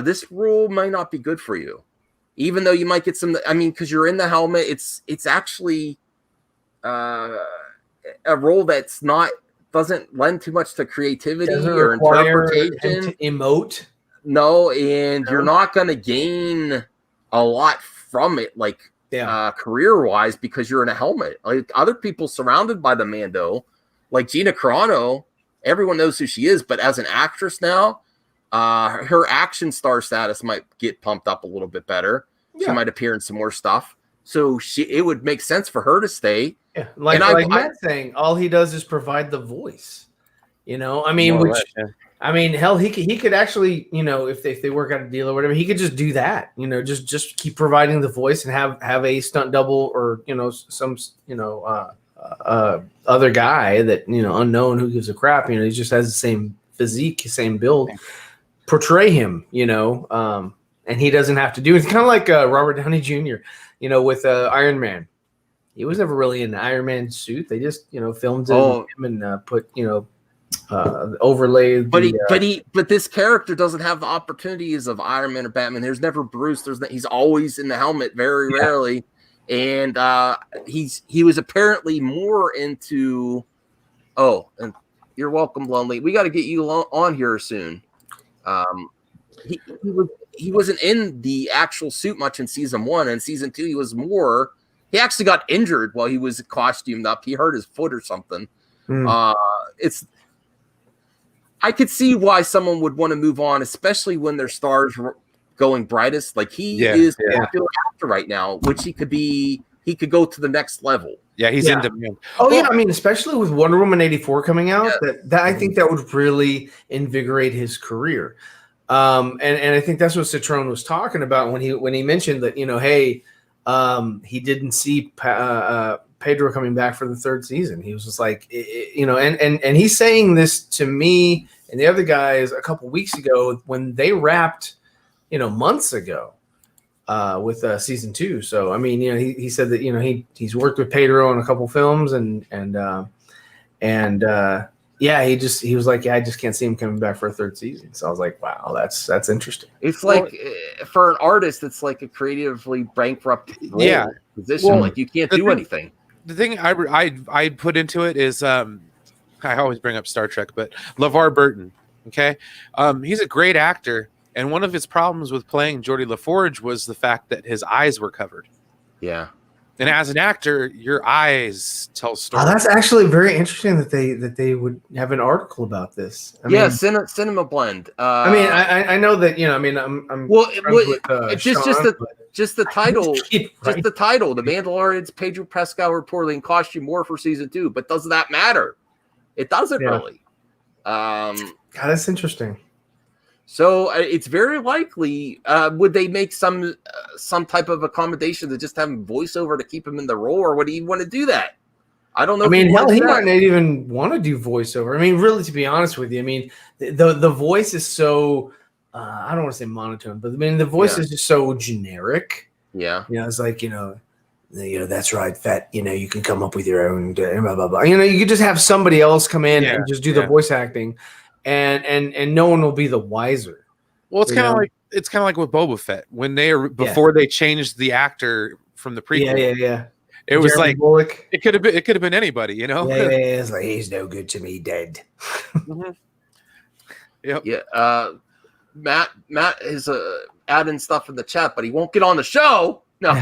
this role might not be good for you. Even though you might get some, I mean, because you're in the helmet, it's actually a role that's doesn't lend too much to creativity or interpretation.
To emote.
No, and you're not going to gain a lot from it, like career-wise, because you're in a helmet. Like other people surrounded by the Mando, like Gina Carano, everyone knows who she is, but as an actress now, her action star status might get pumped up a little bit better. She might appear in some more stuff. So it would make sense for her to stay.
Yeah, like Matt's saying, all he does is provide the voice. You know, I mean, I mean, hell, he could actually, you know, if they work out a deal or whatever, he could just do that. You know, just keep providing the voice and have a stunt double or some other guy that unknown who gives a crap. You know, he just has the same physique, same build. Portray him, and he doesn't have to do it. It's kind of like Robert Downey Jr., with Iron Man. He was never really in the Iron Man suit. They just, filmed him and put, overlay.
But this character doesn't have the opportunities of Iron Man or Batman. There's never Bruce. He's always in the helmet, very rarely. and he was apparently more into. Oh, and you're welcome, Lonely. We got to get you on here soon. He wasn't in the actual suit much in season 1, and season 2 he was more. He actually got injured while he was costumed up. He hurt his foot or something. I could see why someone would want to move on, especially when their stars were going brightest. Like he is a popular actor right now, which he could go to the next level.
Yeah, he's in demand.
Oh yeah, I mean, especially with Wonder Woman 84 coming out, that I think that would really invigorate his career. And I think that's what Citrone was talking about when he mentioned that, hey, he didn't see Pedro coming back for the 3rd season. He was just like, and he's saying this to me and the other guys a couple weeks ago when they wrapped, months ago. With season 2. So I mean, he said that he's worked with Pedro on a couple films and he was like, I just can't see him coming back for a 3rd season. So I was like, wow, that's interesting.
It's like for an artist, it's like a creatively bankrupt position. Like you can't do anything.
The thing I'd put into it is I always bring up Star Trek, but LeVar Burton. Okay, he's a great actor. And one of his problems with playing Geordie LaForge was the fact that his eyes were covered. Yeah. And as an actor, your eyes tell stories.
Oh, that's actually very interesting that they would have an article about this. I mean,
Cinema Blend.
I know that I'm with,
just the title, just the title. The Mandalorian's Pedro Pascal reportedly in costume more for season 2, but does that matter? It doesn't really.
God, that's interesting.
So it's very likely. Would they make some type of accommodation to just have him voiceover to keep him in the role, or would he want to do that? I don't know.
I mean, hell, he might not even want to do voiceover. I mean, really, to be honest with you, I mean, the voice is so I don't want to say monotone, but I mean, the voice is just so generic. Yeah, it's like that's right, Fat. You can come up with your own blah blah blah. You could just have somebody else come in and just do the voice acting. And no one will be the wiser.
Well, it's kind of like with Boba Fett when before they changed the actor from the prequel.
Yeah.
It was like Bullock. It could have been anybody,
Yeah, it's like he's no good to me, dead.
Yep.
Yeah. Matt is adding stuff in the chat, but he won't get on the show. No.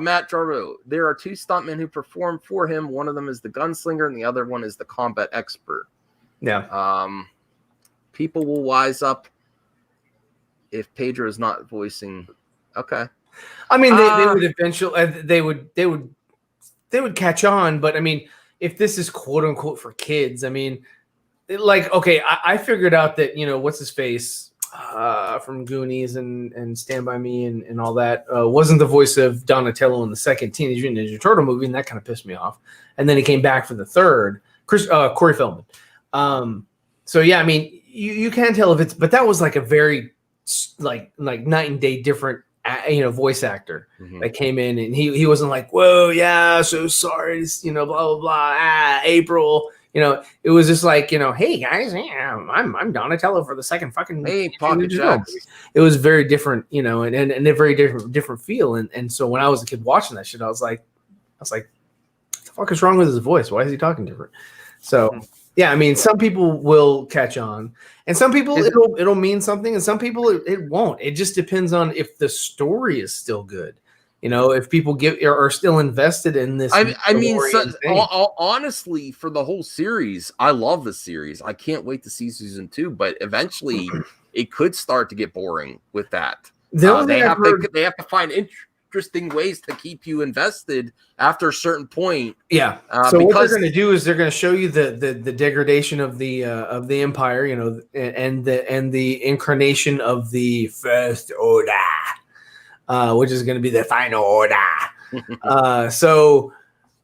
Matt Jarbo, there are 2 stuntmen who perform for him. One of them is the gunslinger, and the other one is the combat expert.
Yeah.
People will wise up if Pedro is not voicing. Okay.
I mean, they would eventually they would catch on, but I mean, if this is quote unquote for kids, I mean, I figured out that what's his face from Goonies and Stand By Me and all that wasn't the voice of Donatello in the second Teenage Mutant Ninja Turtle movie, and that kind of pissed me off. And then he came back for the 3rd, Corey Feldman. So yeah, I mean, you can tell if it's, but that was like a very like night and day different, voice actor that came in, and he wasn't like, whoa, yeah, so sorry, blah blah blah, April. It was just like, hey guys, I'm Donatello for the second fucking.
Hey, Pocket Jacks.
It was very different, and a very different feel, and so when I was a kid watching that shit, I was like, what the fuck is wrong with his voice? Why is he talking different? So. Yeah, I mean, some people will catch on, and some people it'll mean something, and some people it won't. It just depends on if the story is still good. If people are still invested in this.
I mean, honestly, for the whole series, I love the series. I can't wait to see season 2, but eventually it could start to get boring with that. They have to find interesting ways to keep you invested after a certain point.
Yeah. So what they're going to do is they're going to show you the degradation of the empire, and the incarnation of the First Order, which is going to be the final order. So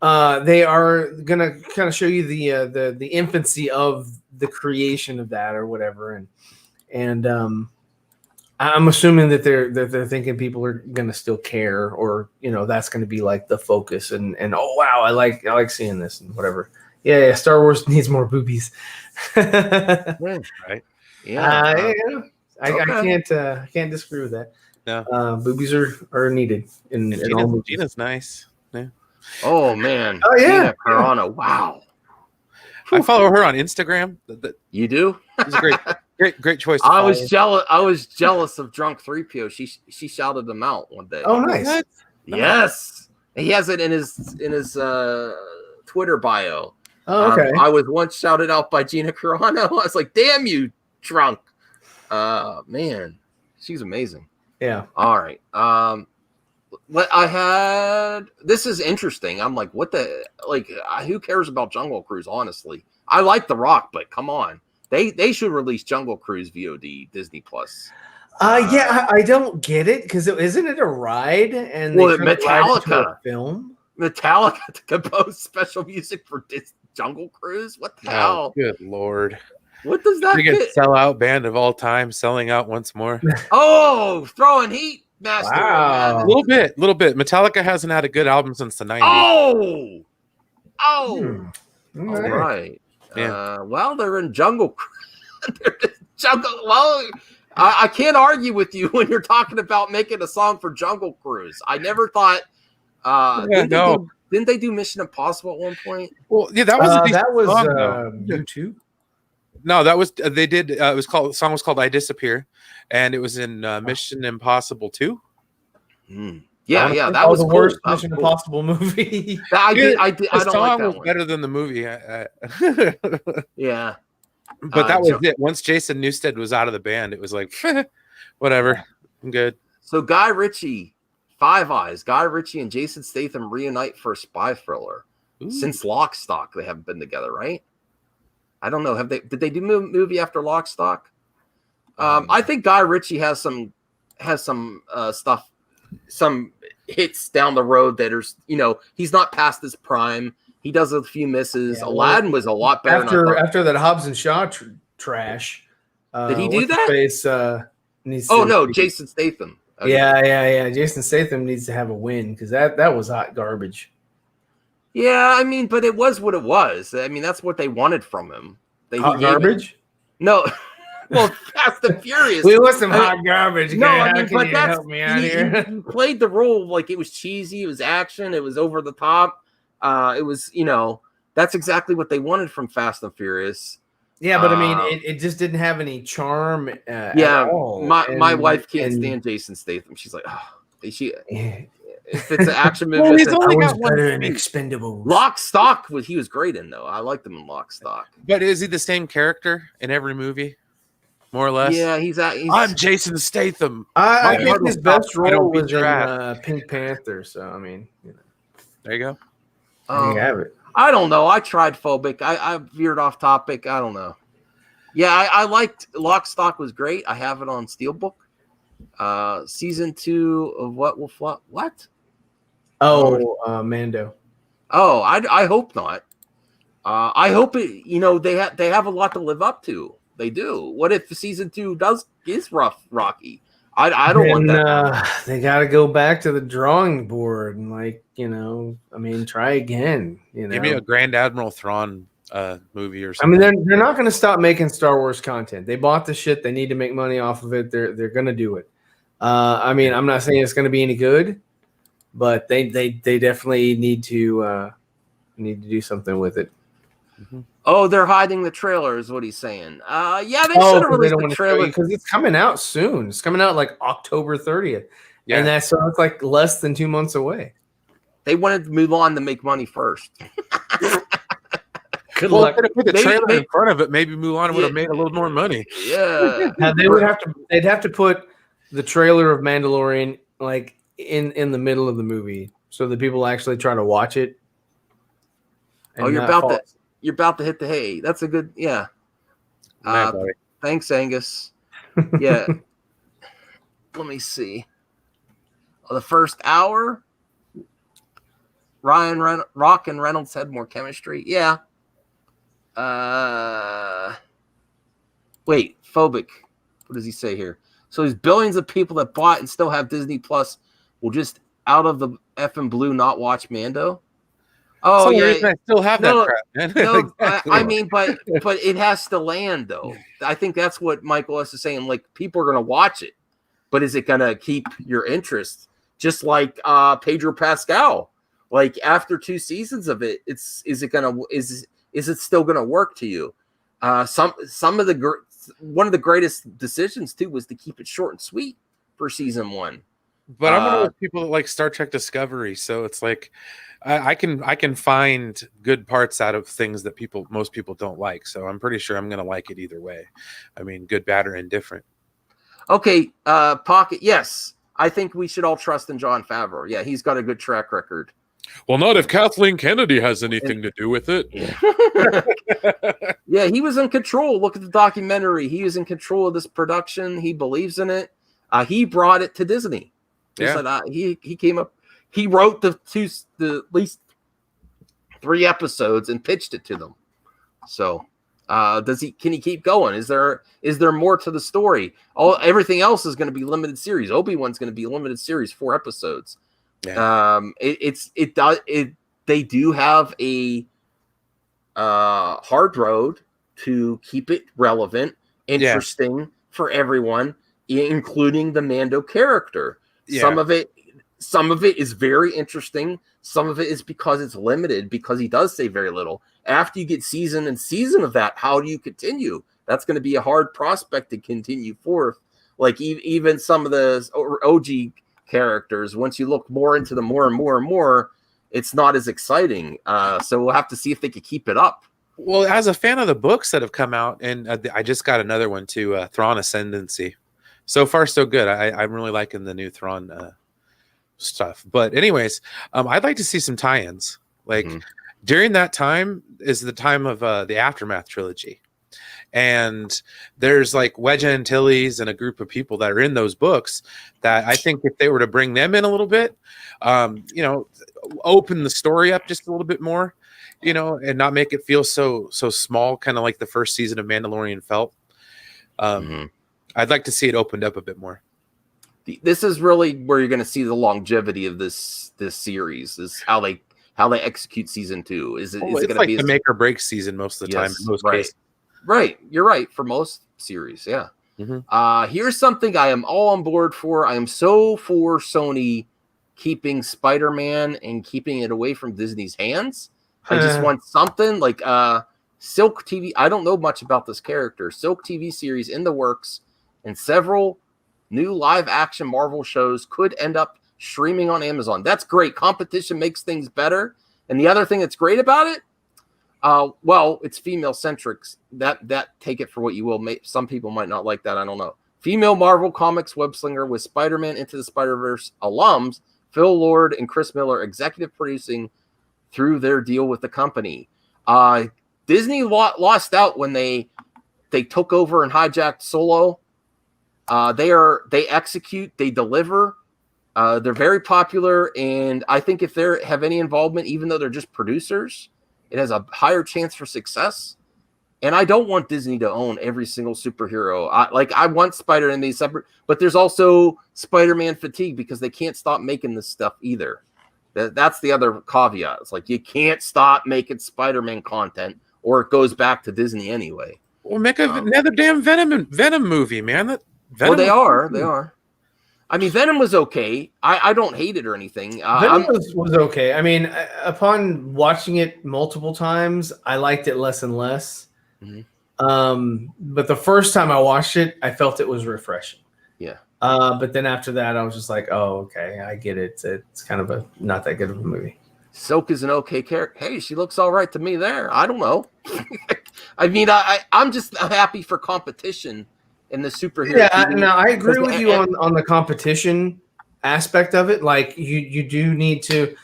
they are going to kind of show you the infancy of the creation of that or whatever, and I'm assuming that they're thinking people are gonna still care, or that's gonna be like the focus, and oh wow, I like seeing this and whatever. Yeah, Star Wars needs more boobies.
Right. Yeah.
I can't disagree with that.
No.
Boobies are needed in all
Gina's,
movies.
Gina's nice. Yeah.
Oh man.
Oh, yeah.
Gina Carano. Wow.
I follow her on Instagram.
You do?
It's a great choice. To
I
follow.
was jealous. I was jealous of Drunk 3PO. She shouted them out one day.
Oh, nice.
What?
Yes. He has it in his Twitter bio.
Oh, okay.
I was once shouted out by Gina Carano. I was like, "Damn you, Drunk!" Man, she's amazing.
Yeah.
All right. What I had. This is interesting. I'm like, what the like? Who cares about Jungle Cruise? Honestly, I like The Rock, but come on, they should release Jungle Cruise VOD Disney Plus.
Yeah, I don't get it because isn't it a ride? And
Well,
they turned the ride into
Metallica.
a film.
Metallica to compose special music for Jungle Cruise. What the hell?
Good lord!
What does that
Biggest
fit?
sellout band of all time, selling out once more.
Oh, throwing heat, master.
Wow.
A little bit. Metallica hasn't had a good album since the 90s.
Oh.
All
All
right.
right.
Yeah.
Well, they're in Jungle Cruise. They're in Jungle. Well, I can't argue with you when you're talking about making a song for Jungle Cruise. I never thought. Didn't they do Mission Impossible at one point?
Well, yeah, that was a decent
That was
song, though.
YouTube.
No, that was they did. It was called. The song was called "I Disappear," and it was in Mission Impossible 2.
Yeah, that
Oh,
was
the
cool.
worst
That was
Mission
cool.
Impossible movie.
I
The
don't like
song
that
was
one.
better than the movie.
Yeah.
But that was it. Once Jason Newsted was out of the band, it was like, whatever. I'm good.
So Guy Ritchie, Five Eyes, Guy Ritchie and Jason Statham reunite for a spy thriller.
Ooh.
Since Lock, Stock, they haven't been together, right? I don't know. Did they do movie after Lock, Stock? I think Guy Ritchie has some stuff, some hits down the road that are, he's not past his prime. He does a few misses.
Yeah,
Aladdin was a lot better.
After that Hobbs and Shaw trash.
Did he do
what's
that?
his face, needs
Oh
to-
no, Jason Statham. Okay.
Yeah. Jason Statham needs to have a win because that was hot garbage.
Yeah, I mean, but it was what it was. I mean, that's what they wanted from him.
Hot garbage?
No. Well, Fast and Furious.
We want some hot garbage.
No,
Okay?
I
How
mean,
can
but
you help me out here?
he played the role like it was cheesy, it was action, it was over the top. It was, that's exactly what they wanted from Fast and Furious.
Yeah, but I mean, it just didn't have any charm. At all.
My wife can't stand Jason Statham. She's like, if it's an action movie,
Well, he's
it's
only
I was
got one
better in
movie.
Expendables.
Lock, Stock. He was great in though. I liked him in Lock, Stock.
But is he the same character in every movie? More or less?
Yeah, he's
I'm Jason Statham.
I
My
think
heart
his
will
best
stop if I don't
role
beat
was
your
in
ass.
Pink Panther. So I mean,
There you go.
there you have it.
I don't know. I tried Phobic. I veered off topic. I don't know. Yeah, I liked Lock, Stock was great. I have it on Steelbook. Season 2 of What Will Fly? What?
Oh, Mando.
Oh, I hope not. I hope it. They have a lot to live up to. They do. What if season 2 is rocky? I don't want that.
They got to go back to the drawing board and try again.
Give me a Grand Admiral Thrawn movie or
I
something.
mean, they're not going to stop making Star Wars content. They bought the shit. They need to make money off of it. They're going to do it. I'm not saying it's going to be any good, but they definitely need to do something with it.
Oh, they're hiding the trailer, is what he's saying. Yeah, they should have released the trailer
because it's coming out soon. It's coming out like October 30th,
Yeah.
and it's like less than 2 months away.
They wanted Mulan to make money first.
Good
Well,
luck.
if they put the
They-
trailer
they-
in front of it, maybe Mulan would
Yeah.
have made a little more money.
Yeah.
Now, they'd have to put the trailer of Mandalorian like in the middle of the movie so that people actually try to watch it.
Oh, you're about to hit the hay. That's a good, yeah.
Man, buddy.
Thanks, Angus. Yeah. Let me see. The first hour, Rock and Reynolds had more chemistry. Yeah. Wait, Phobic. What does he say here? So there's billions of people that bought and still have Disney Plus will just out of the effing blue not watch Mando. Oh,
Some
yeah.
reason I still have
No,
that crap, man.
No,
Exactly.
I mean, but it has to land though. I think that's what Michael S is saying. Like people are going to watch it. but is it gonna keep your interest? Just like Pedro Pascal. Like after 2 seasons of it, is it still gonna work to you? Some of the one of the greatest decisions too was to keep it short and sweet for season 1.
But I'm one of those people that like Star Trek Discovery, so it's like I can find good parts out of things that most people don't like. So I'm pretty sure I'm gonna like it either way. I mean, good, bad, or indifferent.
Okay, Pocket. Yes, I think we should all trust in Jon Favreau. Yeah, he's got a good track record.
Well, not if Kathleen Kennedy has anything to do with it.
Yeah, he was in control. Look at the documentary. He was in control of this production. He believes in it. He brought it to Disney. He said, he came up. He wrote the at least 3 episodes and pitched it to them. So, can he keep going? Is there more to the story? Everything else is going to be limited series. Obi-Wan's going to be limited series, 4 episodes. Yeah. They do have a hard road to keep it relevant, interesting for everyone, including the Mando character. Yeah. Some of it is very interesting. Some of it is because it's limited, because he does say very little. After you get season of that, how do you continue? That's going to be a hard prospect to continue forth. Like even some of the OG characters, once you look more into them more and more, it's not as exciting. So we'll have to see if they could keep it up.
Well, as a fan of the books that have come out, and I just got another one too, Thrawn Ascendancy. So far, so good. I'm really liking the new Thrawn stuff. But anyways, I'd like to see some tie-ins. Like during that time is the time of the Aftermath trilogy. And there's like Wedge Antilles and a group of people that are in those books that I think if they were to bring them in a little bit, open the story up just a little bit more, and not make it feel so small, kind of like the first season of Mandalorian felt. I'd like to see it opened up a bit more.
This is really where you're going to see the longevity of this series, is how they execute season 2. Is it going to be
the make or break season most of the time in most cases?
Right, you're right for most series. Yeah. Here's something I am all on board for. I am so for Sony keeping Spider-Man and keeping it away from Disney's hands. I just want something like Silk TV. I don't know much about this character. Silk TV series in the works, and several new live action Marvel shows could end up streaming on Amazon. That's great. Competition makes things better. And the other thing that's great about it, it's female centric. That take it for what you will. Some people might not like that. I don't know. Female Marvel Comics web slinger with Spider-Man Into the Spider-Verse alums Phil Lord and Chris Miller executive producing through their deal with the company. Disney lost out when they took over and hijacked Solo. They execute, they deliver. They're very popular, and I think if they have any involvement, even though they're just producers, it has a higher chance for success. And I don't want Disney to own every single superhero. I want Spider-Man to be separate, but there's also Spider-Man fatigue because they can't stop making this stuff either. That's the other caveat. It's like you can't stop making Spider-Man content, or it goes back to Disney anyway.
Well, make another damn Venom movie, man.
They are. I mean, Venom was okay. I don't hate it or anything.
Venom was okay. I mean, upon watching it multiple times, I liked it less and less. But the first time I watched it, I felt it was refreshing.
Yeah.
But then after that, I was just like, oh, okay, I get it. It's kind of not that good of a movie.
Silk is an okay character. Hey, she looks all right to me there. I don't know. I mean, I'm just happy for competition in the superhero.
Yeah, I agree with you on the competition aspect of it. Like you do need to,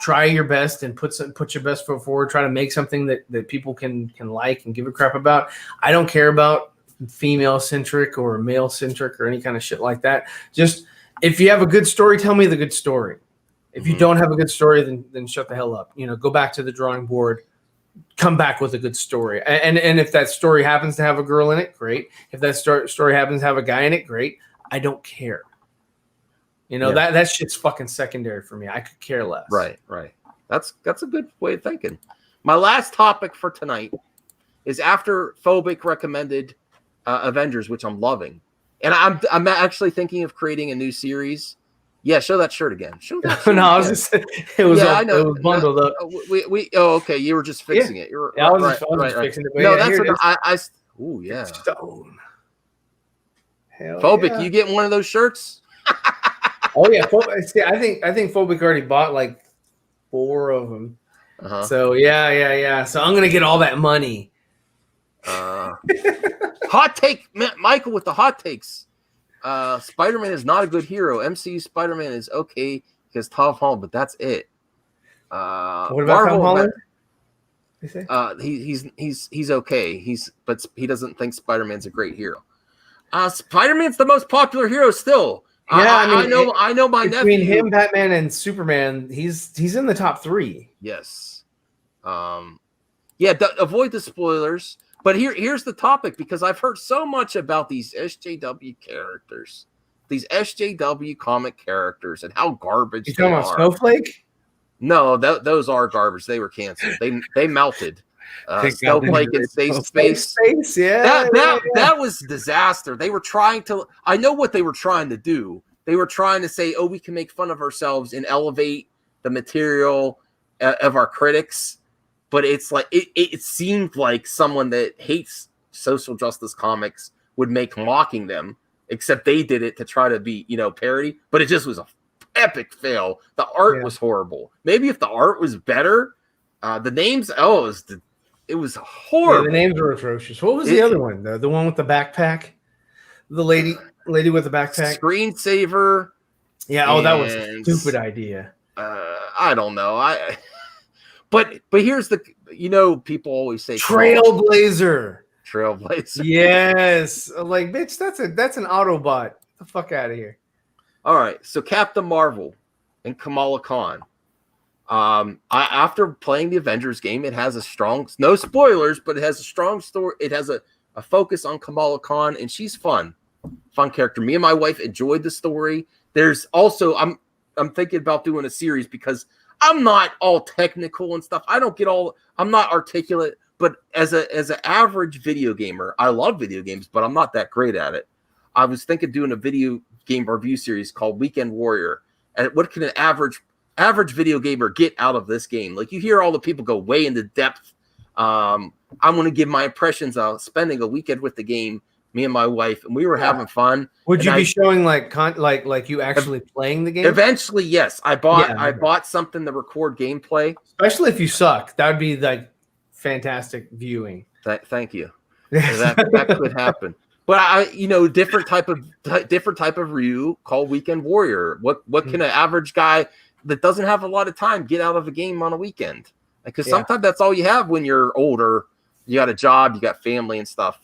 try your best and put your best foot forward. Try to make something that people can like and give a crap about. I don't care about female centric or male centric or any kind of shit like that. Just if you have a good story, tell me the good story. If you don't have a good story, then shut the hell up. Go back to the drawing board. Come back with a good story. And if that story happens to have a girl in it, great. If that story happens to have a guy in it, great. I don't care. That shit's fucking secondary for me. I could care less.
Right. That's a good way of thinking. My last topic for tonight is after Phobic recommended Avengers, which I'm loving. And I'm actually thinking of creating a new series. Yeah, show that shirt again. Show that shirt
No, I was
again.
just it was
I know.
it was bundled up.
We okay. You were just fixing it. You're
Yeah, I was
right,
just, I was
right,
just
right.
fixing it. But
No,
yeah,
that's
here
what
it is.
I. Ooh, yeah.
Stone. Hell
Phobic,
yeah.
you getting one of those shirts?
Oh yeah, see, I think Phobic already bought like 4 of them.
Uh-huh.
So yeah. So I'm gonna get all that money.
Hot take, Michael with the hot takes. Spider-Man is not a good hero. MCU Spider-Man is okay because Tom Holland, but that's it.
What about Tom Holland?
He's okay. But he doesn't think Spider-Man's a great hero. Spider-Man's the most popular hero still.
Yeah,
I know my
between
nephew.
him, Batman, and Superman, he's in the top 3.
Yes. Avoid the spoilers. But here's the topic, because I've heard so much about these SJW characters, these SJW comic characters, and how garbage
You
they
talking about
are.
Snowflake?
No, those are garbage. They were canceled. They melted. Snowflake in space.
Yeah.
That was disaster. They were trying to. I know what they were trying to do. They were trying to say, "Oh, we can make fun of ourselves and elevate the material of our critics." But it's like it seemed like someone that hates social justice comics would make mocking them, except they did it to try to be, parody. But it just was a epic fail. The art was horrible. Maybe if the art was better, the names. It was horrible.
Yeah, the names were atrocious. What was the other one? The one with the backpack, the lady with the backpack,
Screensaver.
Yeah. Oh, that was a stupid idea.
I don't know. But here's the, people always say
Trailblazer.
Yes.
Like, bitch, that's an Autobot. Get the fuck out of here.
All right. So Captain Marvel and Kamala Khan. After playing the Avengers game, it has a strong, no spoilers, but it has a strong story. It has a focus on Kamala Khan, and she's fun character. Me and my wife enjoyed the story. There's also, I'm thinking about doing a series because I'm not all technical and stuff. I'm not articulate, but as an average video gamer, I love video games, but I'm not that great at it. I was thinking doing a video game review series called Weekend Warrior. And what can an average video gamer get out of this game? Like, you hear all the people go way into depth. I'm going to give my impressions of spending a weekend with the game, me and my wife, and we were having fun.
Would you be showing like you actually playing the game?
Eventually, yes. I bought something to record gameplay.
Especially if you suck. That would be like fantastic viewing.
Thank you. That could happen. But different type of review called Weekend Warrior. What can an average guy that doesn't have a lot of time get out of a game on a weekend? Because sometimes that's all you have when you're older. You got a job, you got family and stuff.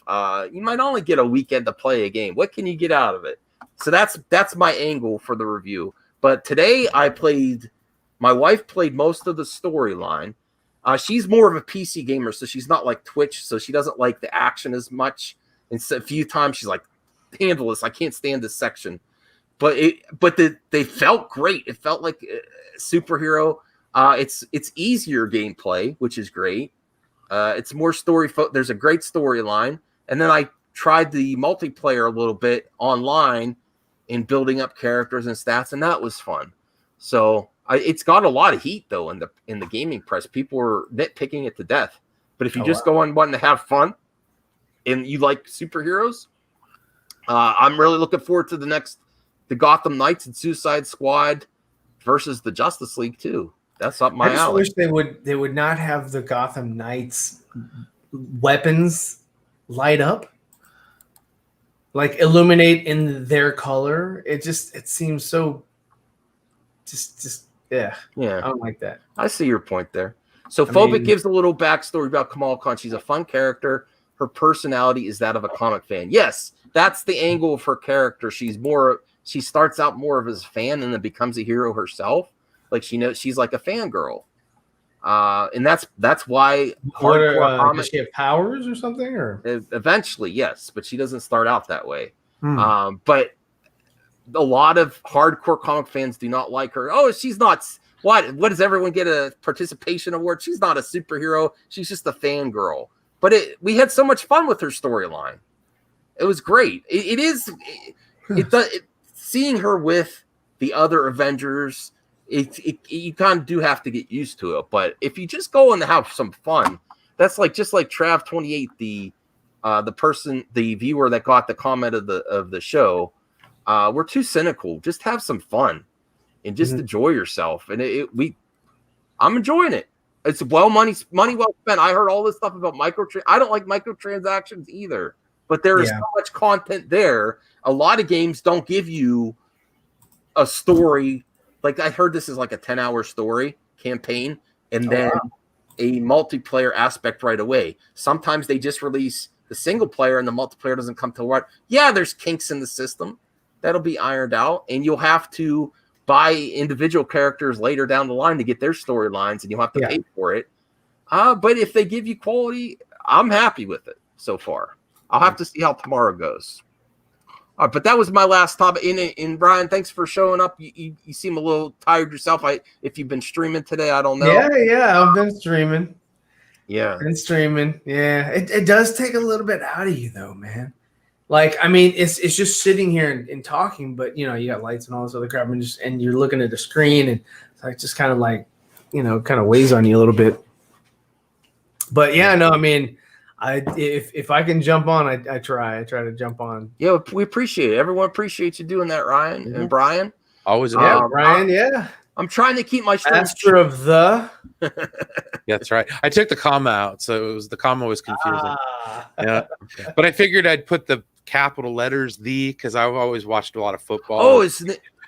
You might only get a weekend to play a game. What can you get out of it? So that's my angle for the review. But today my wife played most of the storyline. She's more of a PC gamer, so she's not like Twitch, so she doesn't like the action as much. And so a few times she's like, handle this. I can't stand this section. But they felt great. It felt like a superhero. It's easier gameplay, which is great. It's more story. There's a great storyline. And then I tried the multiplayer a little bit online in building up characters and stats, and that was fun. So it's got a lot of heat though in the gaming press. People were nitpicking it to death. But if you go on wanting to have fun and you like superheroes, I'm really looking forward to the Gotham Knights and Suicide Squad versus the Justice League too. That's up my alley.
I just wish they would not have the Gotham Knights weapons light up, like illuminate in their color. It seems so yeah. I don't like that.
I see your point there. So Phobic gives a little backstory about Kamala Khan. She's a fun character. Her personality is that of a comic fan. Yes, that's the angle of her character. She starts out more of as a fan and then becomes a hero herself. Like, she knows she's like a fangirl. And that's why hardcore comics.
Does she have powers or something? Or
eventually, yes, but she doesn't start out that way. But a lot of hardcore comic fans do not like her. Oh, she's not. What does everyone get a participation award? She's not a superhero. She's just a fangirl. But we had so much fun with her storyline. It was great. It is. Seeing her with the other Avengers, you kind of do have to get used to it. But if you just go and have some fun, that's just like Trav28, the viewer that got the comment of the show. We're too cynical. Just have some fun and just enjoy yourself. And I'm enjoying it. It's money well spent. I heard all this stuff about I don't like microtransactions either, but there is so much content there. A lot of games don't give you a story. Like I heard this is like a 10-hour story campaign and then a multiplayer aspect right away. Sometimes they just release the single player and the multiplayer doesn't come till right. Yeah, there's kinks in the system that'll be ironed out, and you'll have to buy individual characters later down the line to get their storylines, and you'll have to pay for it. But if they give you quality, I'm happy with it so far. I'll have to see how tomorrow goes. But that was my last topic. And Brian, thanks for showing up. You seem a little tired yourself. If you've been streaming today, I don't know.
Yeah, I've been streaming.
Yeah,
Yeah, it does take a little bit out of you though, man. Like, I mean, it's just sitting here and talking, but you got lights and all this other crap, and you're looking at the screen, and it's just kind of like, kind of weighs on you a little bit. But yeah, no, I mean, if I can jump on, I try to jump on.
Yeah, we appreciate it. Everyone appreciates you doing that, Ryan and Brian.
Always,
Brian. Yeah,
I'm trying to keep my
master of the.
Yeah, that's right. I took the comma out, so the comma was confusing. Yeah, but I figured I'd put the capital letters because I've always watched a lot of football.
Oh,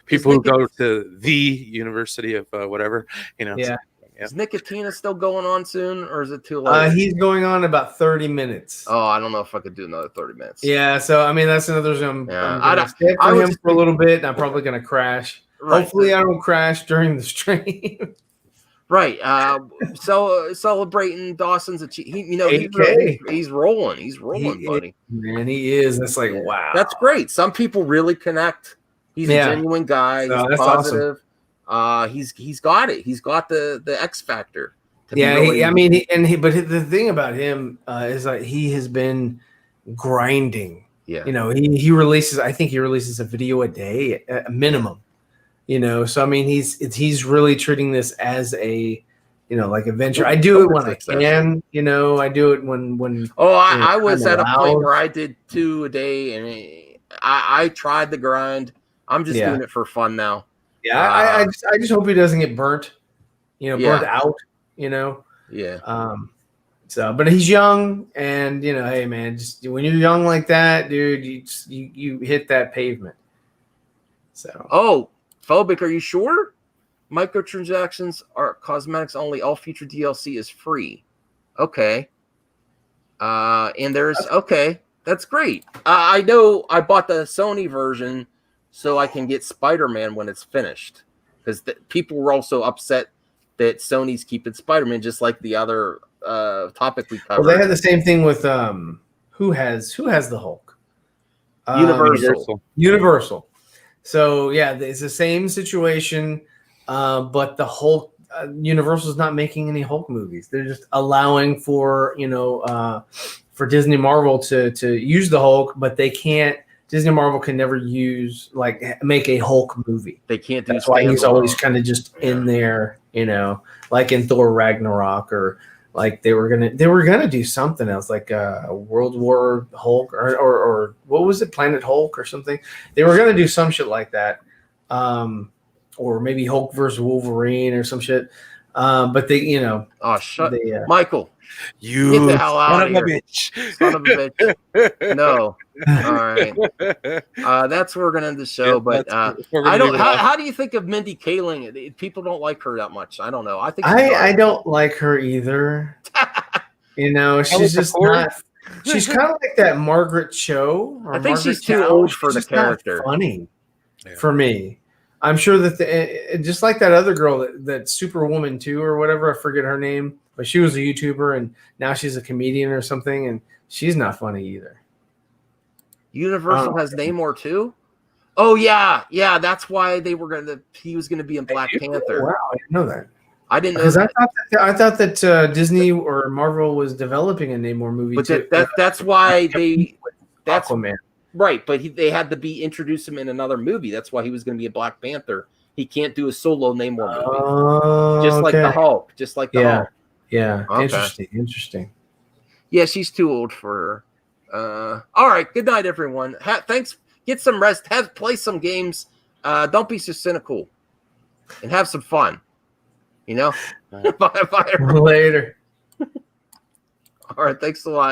people who go to the University of whatever,
Yeah. So, is Nicotina still going on soon, or is it too late?
He's going on about 30 minutes.
Oh, I don't know if I could do another 30 minutes.
Yeah, so I mean that's another Zoom.
Yeah.
I'm gonna stay for him for a little bit, and I'm probably gonna crash. Right. Hopefully, I don't crash during the stream.
Right. So celebrating Dawson's achievement. He's rolling. He's rolling, buddy.
Man, he is. That's like wow.
That's great. Some people really connect. He's a genuine guy.
So
he's positive. Awesome. He's got it. He's got the X factor.
But the thing about him is that he has been grinding.
Yeah.
He releases. I think he releases a video a day, a minimum. So I mean, he's really treating this as a, like adventure. I do it when I can. I do it when.
Oh, I was at a point where I did 2 a day, and I tried the grind. I'm just doing it for fun now.
Yeah, I just hope he doesn't get burnt. Burnt out.
Yeah.
So, but he's young, and hey man, just when you're young like that, dude, you hit that pavement. So.
Oh. Phobic, are you sure? Microtransactions are cosmetics only. All future DLC is free. Okay. And there's that's great. I know I bought the Sony version so I can get Spider-Man when it's finished, because people were also upset that Sony's keeping Spider-Man, just like the other topic we covered.
Well, they had the same thing with who has the Hulk? Universal. So yeah, it's the same situation, but the Hulk Universal is not making any Hulk movies. They're just allowing for for Disney Marvel to use the Hulk, but they can't. Disney Marvel can never make a Hulk movie.
They can't.
That's why he's always kind of just in there, like in Thor Ragnarok, or like they were gonna do something else, like a World War Hulk or what was it, Planet Hulk or something. They were gonna do some shit like that, or maybe Hulk versus Wolverine or some shit. But they,
Michael,
you
get the hell out of here, son of a bitch. No, all right. That's where we're gonna end the show. But I don't. How do you think of Mindy Kaling? People don't like her that much. I don't know. I think
I don't like her either. She's just not. She's kind of like that Margaret Cho.
I think she's too old for the character.
Not funny for me. I'm sure that just like that other girl, that Superwoman 2 or whatever, I forget her name, but she was a YouTuber and now she's a comedian or something, and she's not funny either.
Universal has Namor too? Oh yeah, that's why he was gonna be in Black Panther.
Oh, wow, I didn't know that.
I didn't know that.
I thought that Disney or Marvel was developing a Namor movie
but
too.
That's why they That's
Aquaman.
right, but they had to introduce him in another movie. That's why he was going to be a Black Panther. He can't do a solo Namor movie, just like the Hulk. Just like the Hulk.
Yeah.
Okay.
Interesting.
Yeah, she's too old for her. All right. Good night, everyone. Thanks. Get some rest. Play some games. Don't be so cynical, and have some fun. You know. Bye, everyone.
Later.
All right. Thanks a lot.